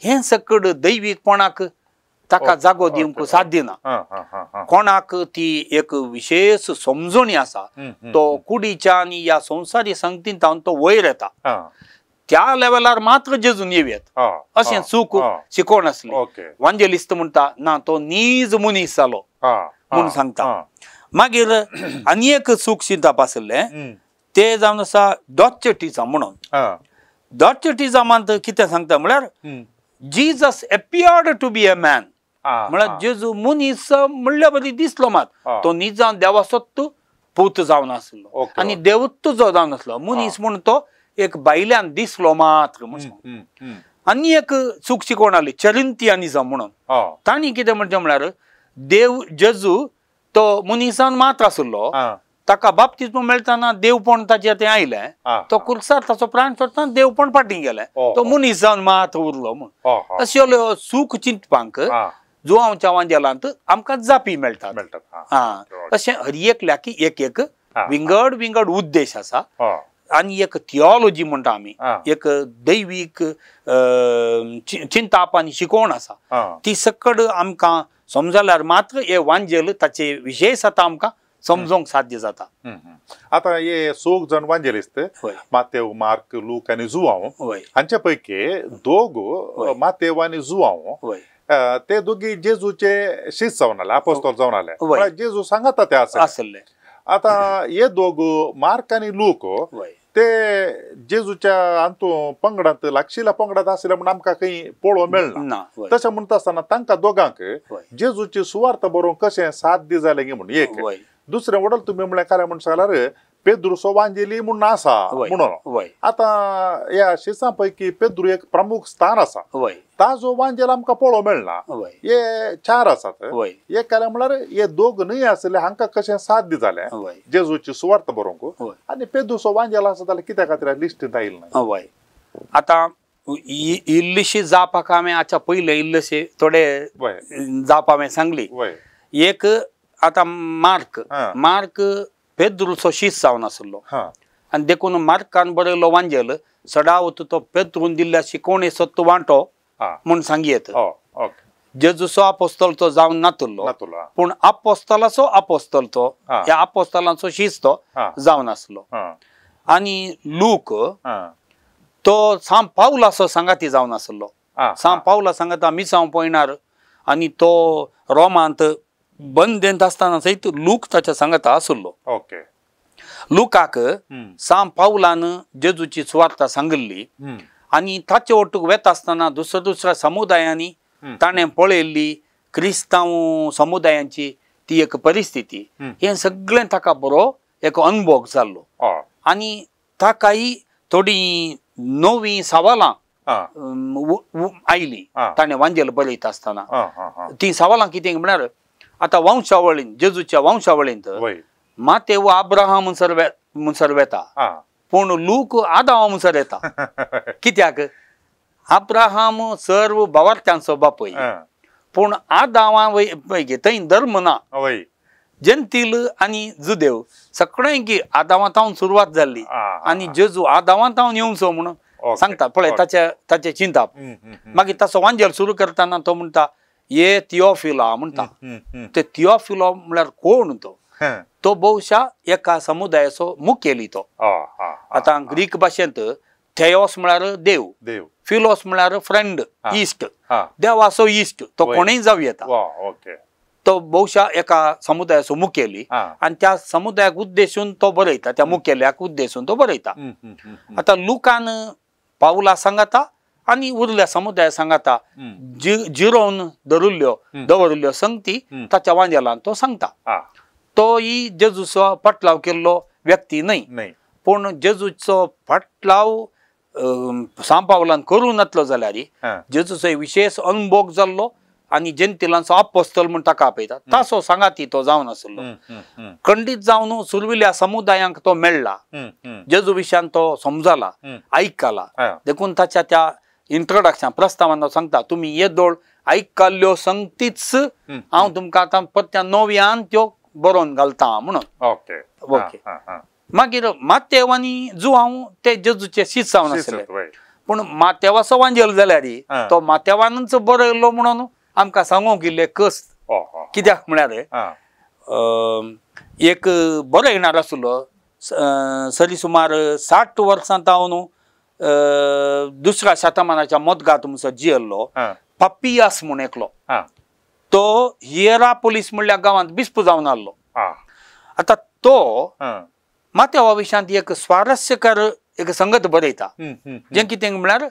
हें सकड दैवीकपणाक ताका जागो दिवंक साध्य ना. कोणाक ती एक विशेष समजणी आसा तो कुडीच्या आनी ह्या संवसारी संगतींत तो वयर येता. त्या लेवलार मात्र जेजून येवयात अशें चूक शिकोवन आसली. वांजेलिस्त म्हणटा ना तो नीज मनीस जालो म्हूण सांगता. मागीर आनी एक चूक चिंतप आसलें ते जावन आसा डॉचेटिझम म्हणून. डॉचेटिझमांत कितें सांगता म्हळ्यार Jesus appeared to be a man. म्हळ्यार जेजू मनीस म्हणल्या बरी दिसलो मात तो नीज जावन देवासोत्त पूत जावन आसलो आनी देवत्व जो जावन आसलो मनीस म्हूण तो एक बायल्यान दिसलो मात्र. आनी एक चूक शिकोवन आली चरिंतियानिझम म्हणून. तांणी कितें म्हणचें म्हळ्यार देव जेजू तो मनीसान मात आसलो ताका बाप्तिस्म मेळटाना देवपण ताचेर तें आयलें. तो कुर्सार ताचो प्राण सोडटाना देवपण फाटीं गेलें. तो मनीस जावन मात उरलो म्हूण. अश्यो चूक चिंतपाक जुआंवच्या वांजेलांत आमकां जापी मेळटात. अशें हर एकल्याक एक विंगड विंगड उद्देश आसा. आणि एक थिओलॉजी म्हणटा आमी एक दैवीक चिंताप आनी शिकवण आसा ती सकड आमकां समजल्यार मात्र हे वांजेल ताचे विशेषता आमकां समजोंक साध्य जाता. आता हे 6 जण वांजेलिस्त मातेव, मार्क, लूक आणि जुआंव हांचे पैकी दोग मातेव आणि जुआंव ते दोघी जेजूचे शिष्य जावन आले, अपोस्तल जावन आले. जेजू सांगता ते आसले. आता हे दोग मार्क आणि लूक ते जेजूच्या अंतू पंगडात लागशिल्ल्या पंगडात आसले म्हणून आमकां खंय पळोवंक मेळना. तशें म्हणटा आसतना तांकां दोगांक जेजूची सुवार्थ बरोवंक कशें साध्य जालें गे म्हणून एक. दुसरें वडल तुमी म्हळ्यार काय म्हणून सांगल्यार पेद्रूचो वांजेली म्हणून आसा म्हणून. आता ह्या शिसां पैकी पेद्रू एक प्रमुख स्थान आसा, ताजो वांजेल आमकां पळोवंक मेळना. हे 4 आसात. एक केलें म्हळ्यार हे दोग न्हय आसले हांकां कशें साध्य जालें जेजूची सुवार्थ बरोवंक. आनी पेद्रूचो वांजेल आसा जाल्यार कित्या खातीर लिस्टींत आयिल्लो ना. आतां इल्लीशी जाप हांवें हाच्या पयले इल्लेशे थोडे जाप हांवें सांगली. एक आता मार्क पेद्रूचो शिष्य जावन आसलो आनी देखून मार्कान बरयलो वांजेल सडावत तो पेद्रून दिल्ल्या शिकवणेचो तो वांटो म्हूण सांगी येता. जेजूचो अपोस्तल तो जावन नातुरलो पूण अपोस्तलाचो अपोस्तल तो ह्या अपोस्तलांचो शिष्य तो जावन आसलो. आनी लूक तो सांत पावलाचो सांगाती जावन आसलो. सांत पावला सांगाता मिसांव पळयणार आनी तो रोमांत बंदेंत आसतना सयत लूक ताच्या सांगाता आसलो. लुकाक सांत पावलान जेजूची सुवार्थ सांगल्ली आनी ताचे वटूक वेता आसतना दुसऱ्या समुदायांनी ताणें पळयल्ली क्रिस्तांव समुदायांची ती एक परिस्थिती हें सगळें ताका बरो एक अनुभव जाल्लो. आनी ताकाय थोडी नवी सवालां आयली ताणें वांजेल बरयता आसतना. ती सवालां कितें म्हळ्यार आता वंशावळीन जेजूच्या वंशावळींत मातेव अब्राहम म्हणसर वेता पूण लूक आदाम म्हणसर येता. कित्याक अब्राहम सर्व भावार्थ्यांचो बापूय पूण आदामा पळय थंय धर्म ना. जंतील आनी जुदेव सगळ्यांकी आदामांतावन सुरवात जाल्ली आनी जेजू आदामांतावन येवचो म्हणून सांगता पळय ताचे चिंताप. मागीर ताचो वांजेल सुरू करतना तो म्हणटा ये थिओफिला म्हणटा. ते थिओफिलो म्हळ्यार कोण तो बहुशा एका समुदायाचो मुखेली तो. आता ग्रीक भाशेंत थेओस म्हळ्यार देव, फिलोस म्हळ्यार फ्रेंड, इश्ट, देवाचो इश्ट तो कोणीय जावं येता. तो बहुशा एका समुदायाचो मुखेली आनी त्या समुदायाक उद्देशून तो बरयता, त्या मुखेल्याक उद्देशून तो बरयता. आता लुकान पावला सांगता आनी उरल्या समुदाया सांगता जिरोवन दवरल्ल्यो संगती ताच्या वांजेलान तो सांगता. तो ही जेजूचो फाटलाव केल्लो व्यक्ती न्हय पूण जेजूचो फाटलाव सांत पावलान करूं नातलो जाल्यार जेजूचो विशेष अनुभव जाल्लो आनी जेंतिलांचो अपोस्तल म्हूण ताका आपयता ताचो सांगाती तो जावन आसलो. खंडीत जावन सुरविल्ल्या समुदायांक तो मेळ्ळा, जेजू विशयान तो समजला, आयकला. देखून ताच्या त्या इंट्रोडक्शन प्रस्तावान सांगता तुमी येदोळ आयकल्ल्यो संगतीच हांव तुमकां आतां परत्या नव्यान त्यो बरोवन घालता म्हणून. ओके. मागीर मातेव आनी जुआंव ते जेजूचे शिष्य जावन आसले पूण मातेवाचो वांजेल जाल्यार तो मातेवानच बरयल्लो म्हणून आमकां सांगूंक इल्लें कस. कित्याक म्हळ्यार एक बरयणार आसलो सरी सुमार 60 वर्सां जावन दुसऱ्या शतमानाच्या मदगांत म्हणसर जियेल्लो पापियास म्हूण एकलो. तो हियरापोलीस म्हणल्या गांवांत बिस्प जावन आसलो. आतां तो मातेवा विशयांत एक स्वारस्यकर एक संगत बरयता जें कितें म्हळ्यार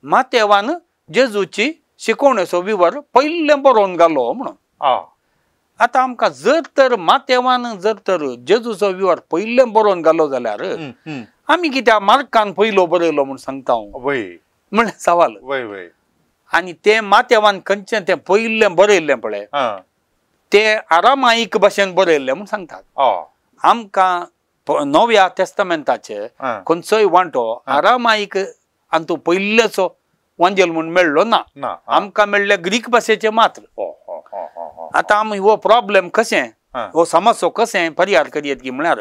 मातेवान जेजूची शिकवणेचो विवर पयलें बरोवन घालो म्हणून. आतां आमकां जर तर मातेवान जर तर जेजूचो विवर पयलें बरोवन घालो जाल्यार आमी कित्याक मार्कान पयलो बरयलो म्हूण सांगता म्हळ्यार सवाल. आनी ते मातेवान खंयचें तें पयलें बरयल्लें पळय ते आरामायीक भाशेन बरयल्लें म्हूण सांगतात. आमकां नव्या तेस्तामेंताचे खंयचोय वांटो आरामायीक आनी तो पयलेचो वांजेल म्हूण मेळ्ळो ना. आमकां मेळ्ळे ग्रीक भाशेचे मात्र. आतां आमी हो प्रॉब्लेम कशें हो समस्या कशें परिहार करयत की म्हळ्यार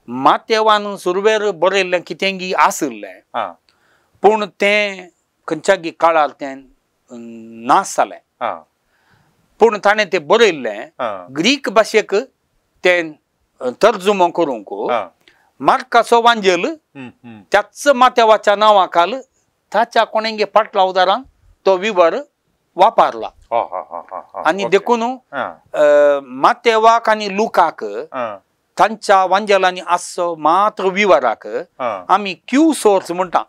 माथेवान सुरवेर बरयल्लें कितेंगी आसलें पूण तें खंयच्यागी काळार तें नाश जालें पूण ताणें तें बरयल्लें ग्रीक भाशेक तें तर्जुमो करूंक मार्काचो वांजेल त्याच माथेवाच्या नांवाखाल ताच्या कोणेंगे फाटल्या उदारान तो विवर वापरला आनी देखून माथेवाक आनी लुकाक तांच्या वांजेलांनी आसचो मात्र विवराक आमी क्यू सोर्स म्हणटा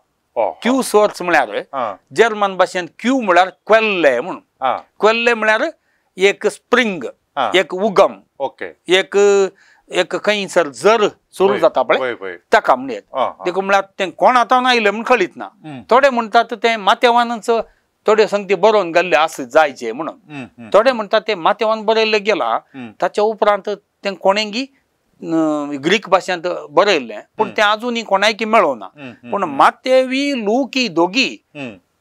क्यू सोर्स म्हळ्यार जर्मन भाशेन क्यू म्हळ्यार क्वेल्ले म्हणून क्वेल्ले म्हळ्यार एक स्प्रिंग एक उगम एक एक खंयसर जर सुरू जाता पळय ताका म्हणटात देखून म्हळ्यार तें कोण आतां आयलें म्हण कळीत ना थोडे म्हणटात तें माथेवानच थोड्यो संगती बरोवन गेल्ले आस जायचे म्हणून थोडे म्हणटात तें माथेवान बरयल्लें गेलां ताच्या उपरांत तें कोणेंगी ग्रीक भाशेंत बरयल्लें पूण तें आजुनी कोणायकी मेळोना पूण माथेवी लुकी दोगी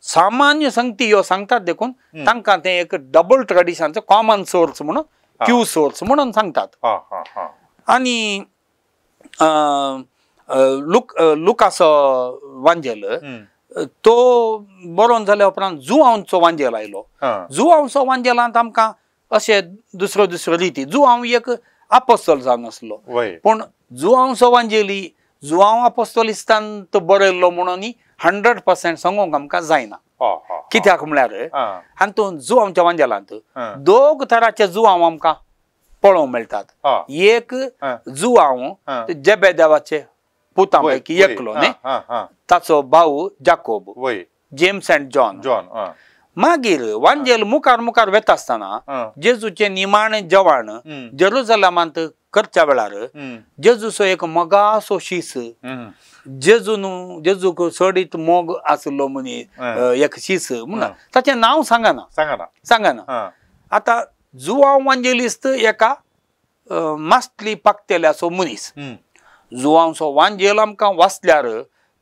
सामान्य संगती ह्यो सांगतात देखून तांकां तें एक डबल ट्रेडिशनचो कॉमन सोर्स म्हणून क्यू सोर्स म्हणून सांगतात आनी लुकाचो वांजेल तो बरोवन जाल्या उपरांत जुआंवचो वांजेल आयलो जुआंवचो वांजेलांत आमकां अशे दुसऱ्यो दुसऱ्यो रिती जुआंव एक आपोस्तल जावन आसलो पूण जुआंवचो वांजेली जुआंव आपोस्तलिस्तांत बरयल्लो म्हणून 100% सांगूंक आमकां जायना कित्याक म्हळ्यार हातूंत जुआंवच्या वांजेलांत दोग तरांचे जुआंव आमकां पळोवंक मेळटात एक जुआंव जेबेदेवाचे पुतां पैकी एकलो न्ही ताचो भाऊ जाकोब जेम्स एंड जॉन मागीर वांजेल मुखार मुखार वेता आसतना जेजूचे निमाणे जेवण जेरुसलेमांत करच्या वेळार जेजूचो एक मोगासो शीस जेजूक सडीत मोग आसलो मनीस एक शीस म्हणून ताचें नांव सांगना आतां जुआंव वांजेलिस्त एका मास्टली पाकतेल्याचो मनीस जुआंवचो वांजेल आमकां वाचल्यार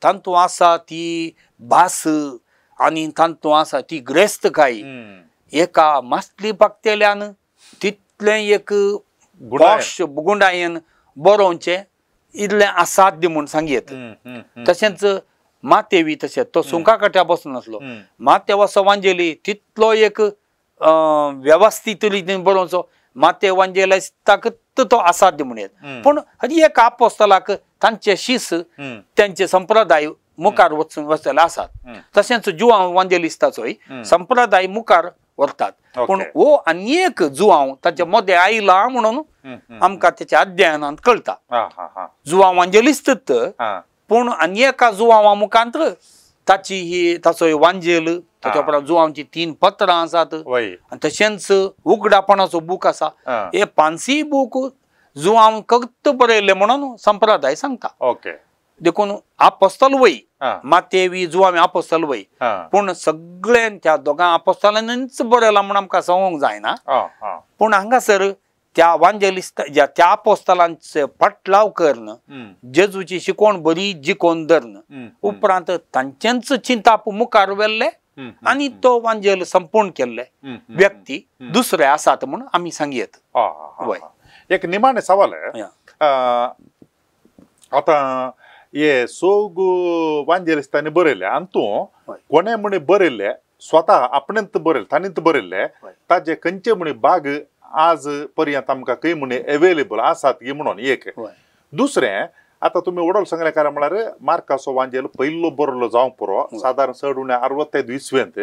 तांतू आसा ती भास आनी तांतू आसा ती ग्रेस्तकाई एका मास्टली पाकतेल्यान तितलें एक गुंडायेन बरोवचें इतलें असाध्य म्हूण सांगयत तशेंच माथेवी तशेंच तो सुंका कट्या बसून आसलो माथेवाचो वांजेली तितलो एक वेवस्थीत रितीन बरोवचो माथेवांजेलिस्ताक तो असाध्य म्हणत पूण हरी एक आपोस्तलाक तांचे शीस त्यांचे संप्रदाय मुखार वचून वचलेले आसात तशेंच जुआंव वांजेलिस्ताचोय संप्रदाय मुखार व्हरतात पूण हो आनी एक जुआंव ताचे मदें आयला म्हणून आमकां तेच्या अध्ययनांत कळटा जुआंव वांजेलिस्त पूण आनी एका जुआंवा मुखांत ताची ही ताचो वांजेल ताच्या उपरांत जुआंवची 3 पत्रां आसात आनी तशेंच उगडापणाचो बूक आसा हे 5 बूक जुआंव फक्त बरयल्ले म्हणून संप्रदाय सांगता देखून आपोस्तल वय माथेवी जुआंव आपोस्तल वय पूण सगळे त्या दोगां आपोस्तलांनीच बरयला म्हूण आमकां सांगूंक जायना पूण हांगासर त्या वांजेलिस्त त्या आपोस्तलांचे फाटलाव करन जेजूची शिकवण बरी जिखोवन धरन उपरांत तांचेच चिंताप मुखार व्हेल्ले आनी तो वांजेल संपूर्ण केल्ले व्यक्ती दुसरे आसात म्हूण आमी सांगयत एक निमाणे सवाल आता हे सोग वांजेलिस्तांनी बरयले आनी तूं कोणे म्हणे बरयले स्वता आपणेंत बरयले तांणीच बरयले ताजे खंयचे म्हणे भाग आज पर्यंत आमकां खंय म्हणे अवेलेबल आसात की म्हणून एक दुसरें आता तुम्ही वडोल सांगलेकार म्हळ्यार मार्काचो वांजेल पयलो बरयलो जावंक पुरो सादारण 65 इस्व्यांत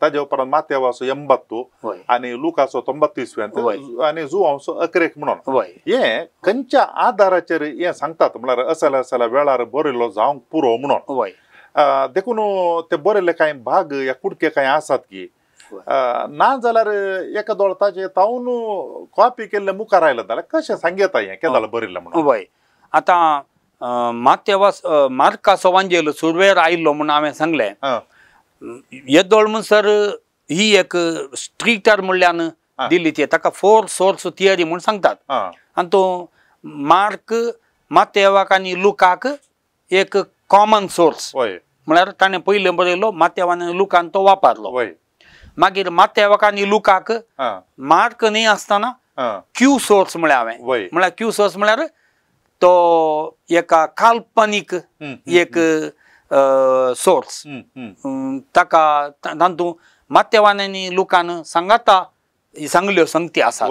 ताजे उपरांत माथेवाचो 80 आनी लुकाचो 90 इस्व्यांत आनी जुआंवचो 11 म्हणून हे खंयच्या आदाराचेर हे सांगतात म्हळ्यार असल्या वेळार बरयलो जावंक पुरो म्हणून देखून ते बरयले कांय भाग या कुडके कांय आसात की ना जाल्यार एका दोळताचे तावन कॉपी केल्ले मुखार आयले जाल्यार कशें सांगता हें केदां बरयलें म्हणून आतां मार्काचो वांजेल सुरवेर आयिल्लो म्हणून हांवें सांगलें येदोळ म्हणसर ही एक स्ट्रिक्टर म्हणल्यान दिल्ली ती ताका 4 सोर्स थियरी म्हूण सांगतात आनी तो मार्क माथेवाक आनी लुकाक एक कॉमन सोर्स म्हळ्यार ताणें पयलें बरयलो माथेवान आनी लुकान तो वापरलो मागीर माथेवाक आनी लुकाक मार्क न्ही आसतना क्यू सोर्स म्हळ्यार हांवें म्हळ्यार क्यू सोर्स म्हळ्यार तो एका काल्पनीक एक सोर्स ताका तातूंत माथेवानांनी लोकांनी सांगाता सांगल्यो संगती आसात.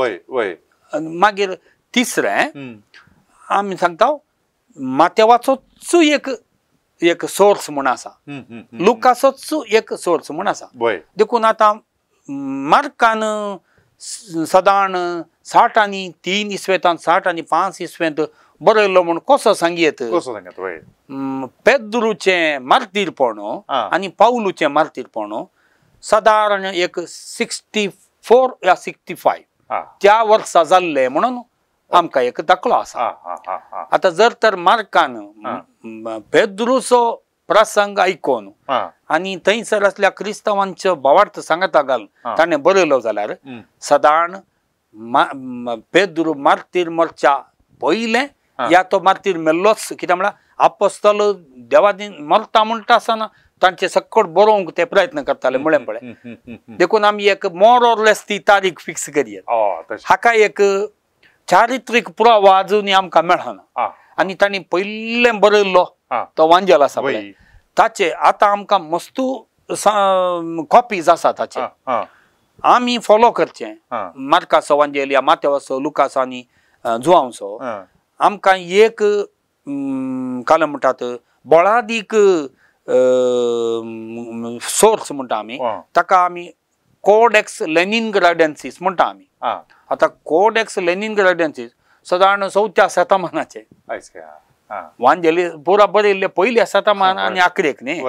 मागीर तिसरें आमी सांगता माथेवाचोच एक सोर्स म्हूण आसा, लुकाचोच एक सोर्स म्हूण आसा. देखून आतां मार्कान सादारण 60 आनी 3 इस्वेतांत 60 आनी 5 इस्वेंत बरयल्लो म्हूण कसो सांगयेत. पेद्रूचें मार्तीरपण आनी पावलूचें मार्तीरपण सादारण एक 64 या 65 त्या वर्सा जाल्ले म्हणून आमकां एक दाखलो आसा. आतां जर तर मार्कान पेद्रूचो प्रसंग आयकून आनी थंयसर असल्या क्रिस्तांवांचो भावार्थ सांगता घालून ताणें बरयलो जाल्यार सादारण पेद्रू मार्तीर मरच्या पयलें या तो मार्तीर मेल्लोच, कित्याक म्हळ्यार आपोस्तल देवादीन मरता म्हणटा आसतना तांचे सकट बरोवंक ते प्रयत्न करताले म्हळें पळय. देखून आमी एक मोर ऑर लेस ती तारीख फिक्स करया. हाका एक चारित्रीक पुरावो अजुनूय आमकां मेळना. आनी तांणी पयलें बरयल्लो तो वांजेल आसा पळय ताचे आतां आमकां मस्तू कॉपीज आसा ताचे. आमी फॉलो करचें मार्काचो वांजेल या माथेवाचो लुकाचो आनी जुआंवचो. आमकां एक काल म्हणटात बोळादीक सोर्स म्हणटा आमी ताका आमी कोडेक्स लेनिनग्राडेन्सीस म्हणटा आमी. आतां कोडेक्स लेनिनग्राडेन्सीस सादारण 4थ्या शेतमानाचे वांजेली पुरा बरयल्ले पयल्या शेतमान आनी आखरेक न्ही.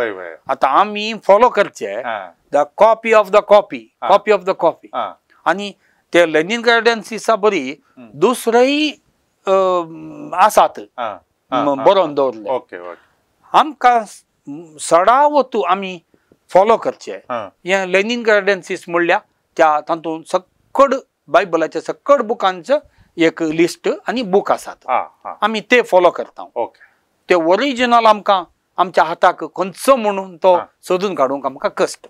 आतां आमी फॉलो करचे the copy of the copy of the copy. आनी ते लेनिनग्राडेन्सीसा बरी दुसरेय आसात बरोवन दवरले. आमकां सडावतू आमी फॉलो करचे. हे लेनिनग्राडेन्सीस म्हणल्यार त्या तातूंत सकड बायबलाच्या सकड बुकांचो एक लिस्ट आनी बूक आसात. आमी ते फॉलो करता. ते ओरिजिनल आमकां आमच्या हाताक खंयचो म्हणून तो सोदून काडूंक आमकां कश्ट.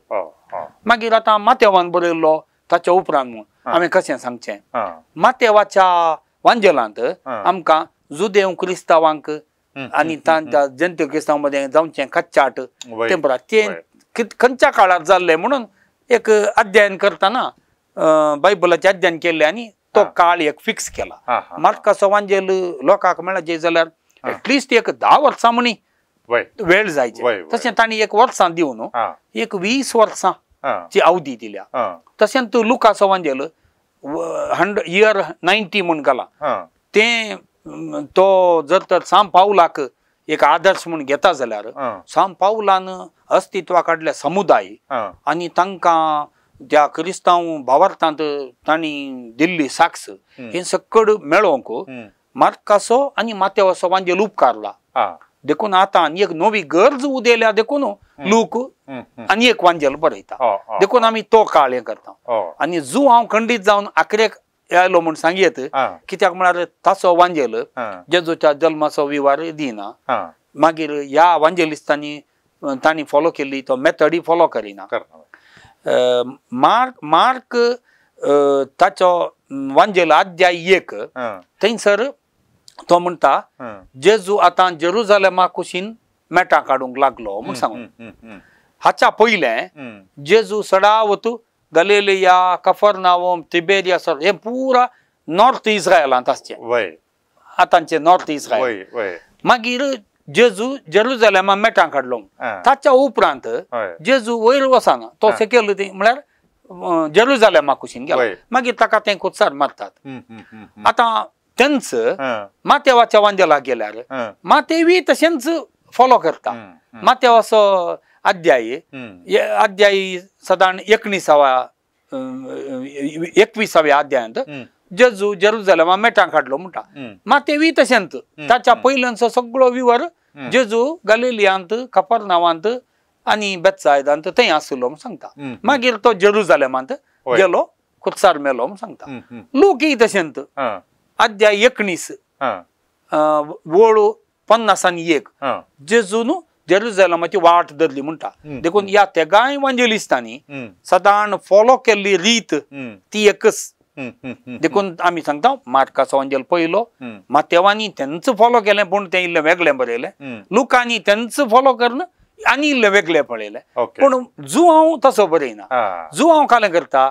मागीर आतां माथेवान बरयल्लो ताच्या उपरांत म्हूण आमी कशें सांगचें. माथेवाच्या वांजेलांत आमकां जुदेव क्रिस्तांवांक आनी तांच्या जंत्य क्रिस्तांव मदें जावचें कच्चाट तेंपरा तें खंयच्या काळार जाल्लें म्हणून एक अध्ययन करतना बायबलाचें अध्ययन केल्लें आनी तो काळ एक फिक्स केला. मार्काचो वांजेल लोकांक मेळचे जाल्यार एटलिस्ट एक 10 वर्सां म्हणी वेळ जायचे. तशें तांणी एक वर्सां दिवन एक 20 वर्सांची अवधी दिल्या. तशेंच लुकाचो वांजेल इयर 90 म्हूण घाला. तें तो जर तर सांब पावलाक एक आदर्श म्हूण घेता जाल्यार सांब पावलान अस्तित्वा काडले समुदाय आनी तांकां त्या क्रिस्तांव भावार्थांत तांणी दिल्ली साक्ष हे सकड मेळोवंक मार्काचो आनी माथेवाचो वांजेल उपकारला. देखून आतां एक नवी गरज उदेल्या देखून लोक आनी एक वांजेल बरयता. देखून आमी तो काळ हें करता. आनी जो हांव खंडीत जावन आखरेक आयलो म्हूण सांगयेत कित्याक म्हळ्यार ताचो वांजेल जेजूच्या जल्माचो विवार दिना. मागीर ह्या वांजेलिस्तांनी तांणी फॉलो केल्ली तो मेथडी फॉलो करिना. मार्क ताचो वांजेल अध्याय 1 थंयसर तो म्हणटा जेजू आतां जेरुजालेमा कुशीन मेटां काडूंक लागलो म्हूण सांगून. हाच्या पयलें जेजू सडावत गलिलिया कफरनावम तिबेरियास हे पुरा नॉर्थ इस्रायलांत आसचें आतांचे नॉर्थ इस्रायल. मागीर जेजू जेरुजालेमा मेटां काडलो. ताच्या उपरांत जेजू वयर वचना तो सेकेल म्हळ्यार जेरुजालेमा कुशीन गेलो. मागीर ताका ते कुत्सार मारतात. आतां तेंच माथेवाच्या वांजेलाक गेल्यार माथेवी तशेंच फॉलो करता. माथेवाचो अध्याय सादारण 21व्या अध्यायांत जेजू जेरुजालेमा मेटां काडलो म्हणटा. माथेवी तशेंच ताच्या पयल्यांचो सगळो विवर जेजू गलिलियांत कफरनावांत आनी बेतसायदांत थंय आसलो म्हूण सांगता. मागीर तो जेरुजालेमांत गेलो कुत्सार मेलो म्हूण सांगता. लोकय तशेंच अध्याय 19 वळू 50 जेजून जेरुजालेमाची वाट धरली म्हणटा. देखून ह्या तेगाय वांजेलिस्तांनी सादारण फॉलो केल्ली रीत ती एकच देखून आम्ही सांगता मार्काचो अंजल पयलो मातेवानी त्यांचं फॉलो केलें पण ते इल्लें वेगळें बरयलें लुकांनी त्यांचं फॉलो करून आनी इल्लें वेगळें पळयलें पूण जू हांव तसो बरयना जू हांव कालें करता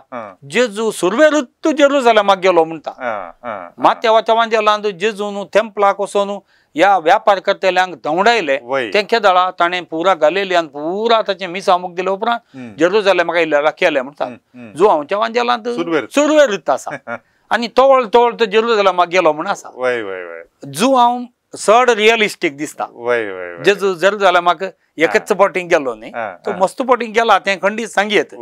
जेजू सुरवेरूच जेरुसलेमाक गेलो म्हणटा मातेवाच्या वांजेलांत जेजू न्हू टेंपलाक वचून ह्या व्यापार करतेल्यांक धवडायले तेंखे दळा ताणें पुरा गलिलियांत पुरा ताचें मिसामूक दिले उपरांत जेरुसलेमाक आयिल्ल्याक केलें म्हणटा जो हांवच्या वांजेलांत सुरवेरूच आसा आनी तोवळ तोवळ तो जेरुसलेमाक गेलो म्हण आसा जो हांव चड रियलिस्टीक दिसता जेजू जेरुसलेमाक एकच पटींक गेलो न्ही तो मस्त पटींक गेला तें खंडीत सांगयत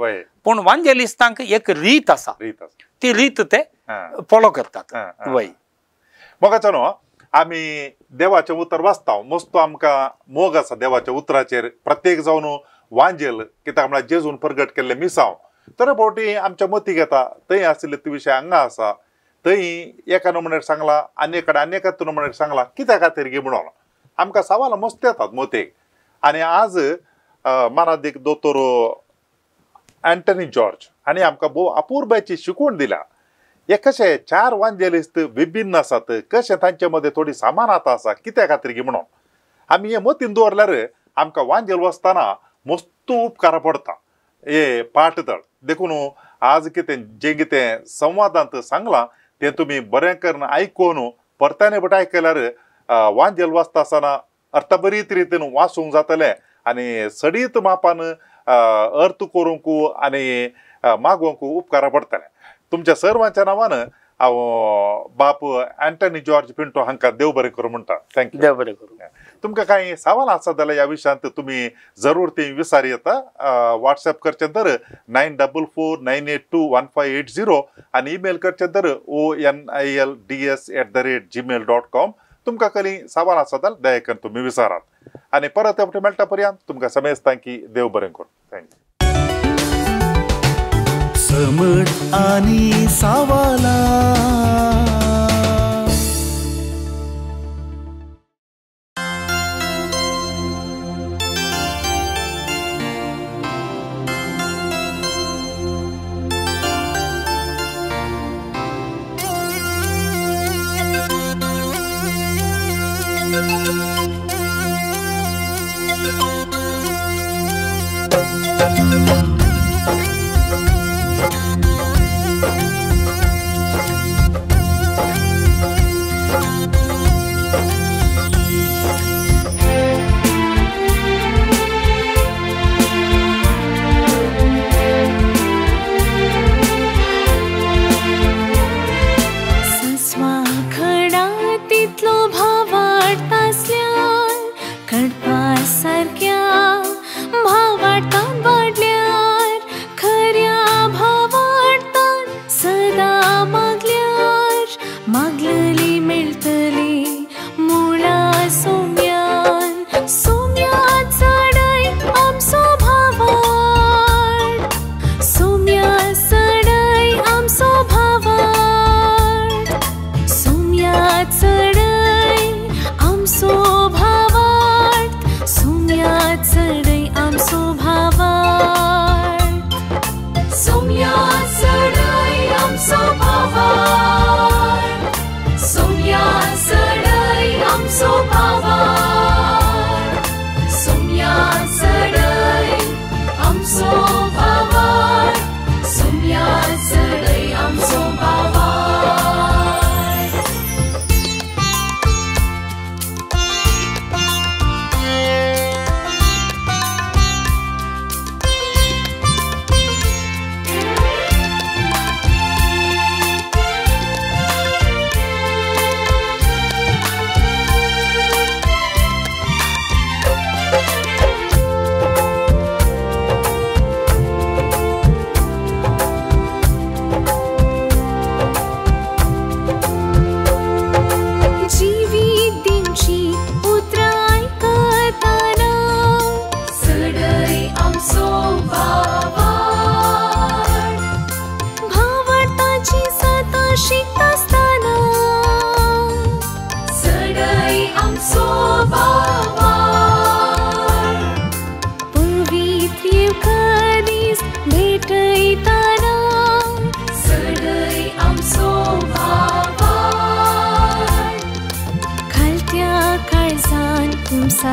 पूण वांजेलिस्तांक एक रीत आसा ती रीत ते फॉलो करतात वय मोगाचो न्हू आमी देवाचें उतर वाचता मस्त आमकां मोग आसा देवाच्या उतराचेर प्रत्येक जावन वांजेल कित्याक म्हळ्यार जेजून प्रगट केल्ले मिसांव तर फावटी आमच्या मतीक येता थंय आशिल्ले ते विशय हांगा आसा थंय एका नमुन्यार सांगला आनी एका नमुन्यार सांगला कित्या खातीर गे म्हणून आमकां सवाल मस्त येतात मतीक आनी आज मानादीक दोतोर अँटनी जॉर्ज हांणी आमकां भोव अपुर्बाची शिकवण दिल्या हे कशे चार वांजेलिस्त विभिन्न आसात कशे तांचे मदें थोडी समानता आसा कित्या खातीर गे म्हणून आमी हे मतीन दवरल्यार आमकां वांजेल वचताना मस्त उपकार पडटा हे पाठदळ देखून आज जे कितें संवादांत सांगलां तें तुमी बरें करून आयकून परताने बट आयकल्यार वांजेल वाचता आसतना अर्थबरीत रितीन वाचूंक जातलें आनी सडीत मापान अर्थ करूंक आनी मागोवंक उपकार पडटलें तुमच्या सर्वांच्या नांवान हांव बाप अँटनी जॉर्ज पिंटो हांकां देव बरें करूं म्हणटा थँक्यू देव बरें करूं तुमकां कांय सवाल आसा जाल्यार ह्या विशयांत तुमी जरूर ती विचार येता व्हॉट्सएप करचें तर 9449821580 आनी ईमेल करचें तर onilds@gmail.com तुमकां कसली सवाल आसा जाल्यार दया करून तुमी विचारात आनी परत एवटे मेळटा पर्यंत तुमकां समेजता की देव बरें करूं थँक्यू समट आणि सावाला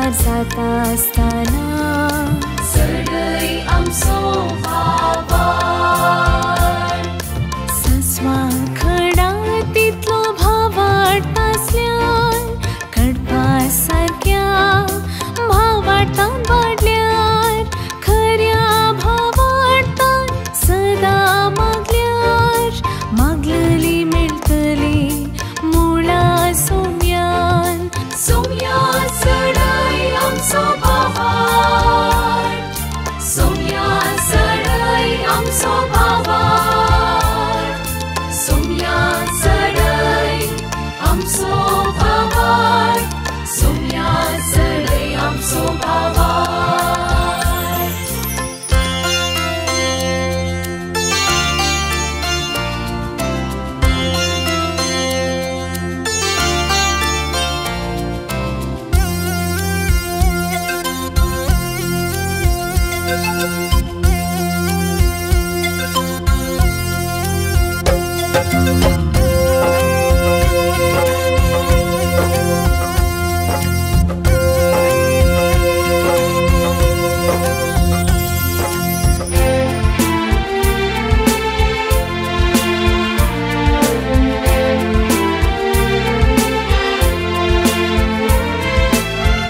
तयार जाता असताना सडई आमचो भावार सस्वा खडा तितलो भाव वाटतासल्यान कडपा सारक्या भावार्थान वाडल्यार खऱ्या भावार्थान सदा मागल्यार मागलेली मेळटली मुळा सोम्यान सोम्या सडई आमचो भावार सोम्या सडई आमचो भावार सोम्या सडई आमचो भावार सोम्या सडई आमचो भावार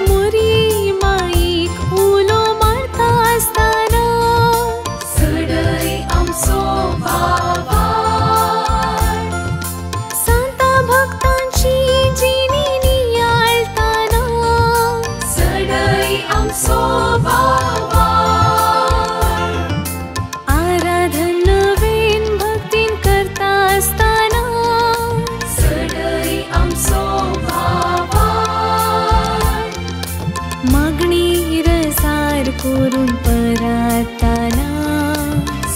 मुरी माईक उलो मारता असताना सडई आमचो भावार संता भक्तांची जिणी नियाळताना सडई आमचो भावार आराधन नवीन भक्तीन करता असताना सडई आमचो भावार मागणी रसार करून परताना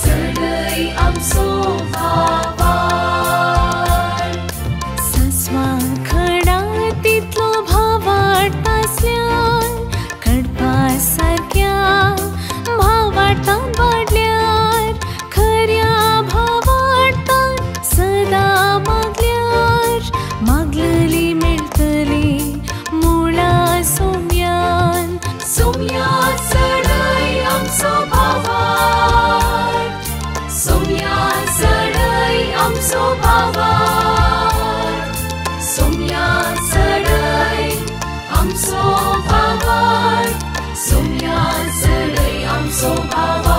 सडई आमचो भावार सस्वा खडा तितलो भाव वाटतासल्यान कडपा सारक्या भावार्थान वाडल्यार खऱ्या भावार्थान सदा मागल्यार मागलेली मेळटली मुळा सोम्यान सोम्या सडई आमचो भावार सोम्या सडई आमचो भावार सोम्या सडई आमचो भावार सोम्या सडई आमचो भावार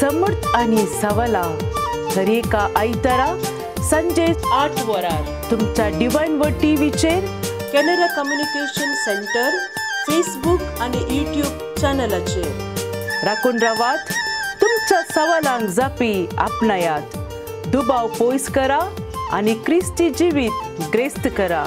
समर्थ आणि सवाला हर एका आयतारा संजे 8 वरार तुमच्या डिवाइन वर्ड टीव्हीचेर कॅनरा कम्युनिकेशन सेंटर फेसबुक आणि यूट्यूब चॅनलाचेर राखून रावात तुमच्या सवालांक जापी आपणायात दुबाव पयस करा आणि ख्रिस्ती जिवीत ग्रेस्त करा.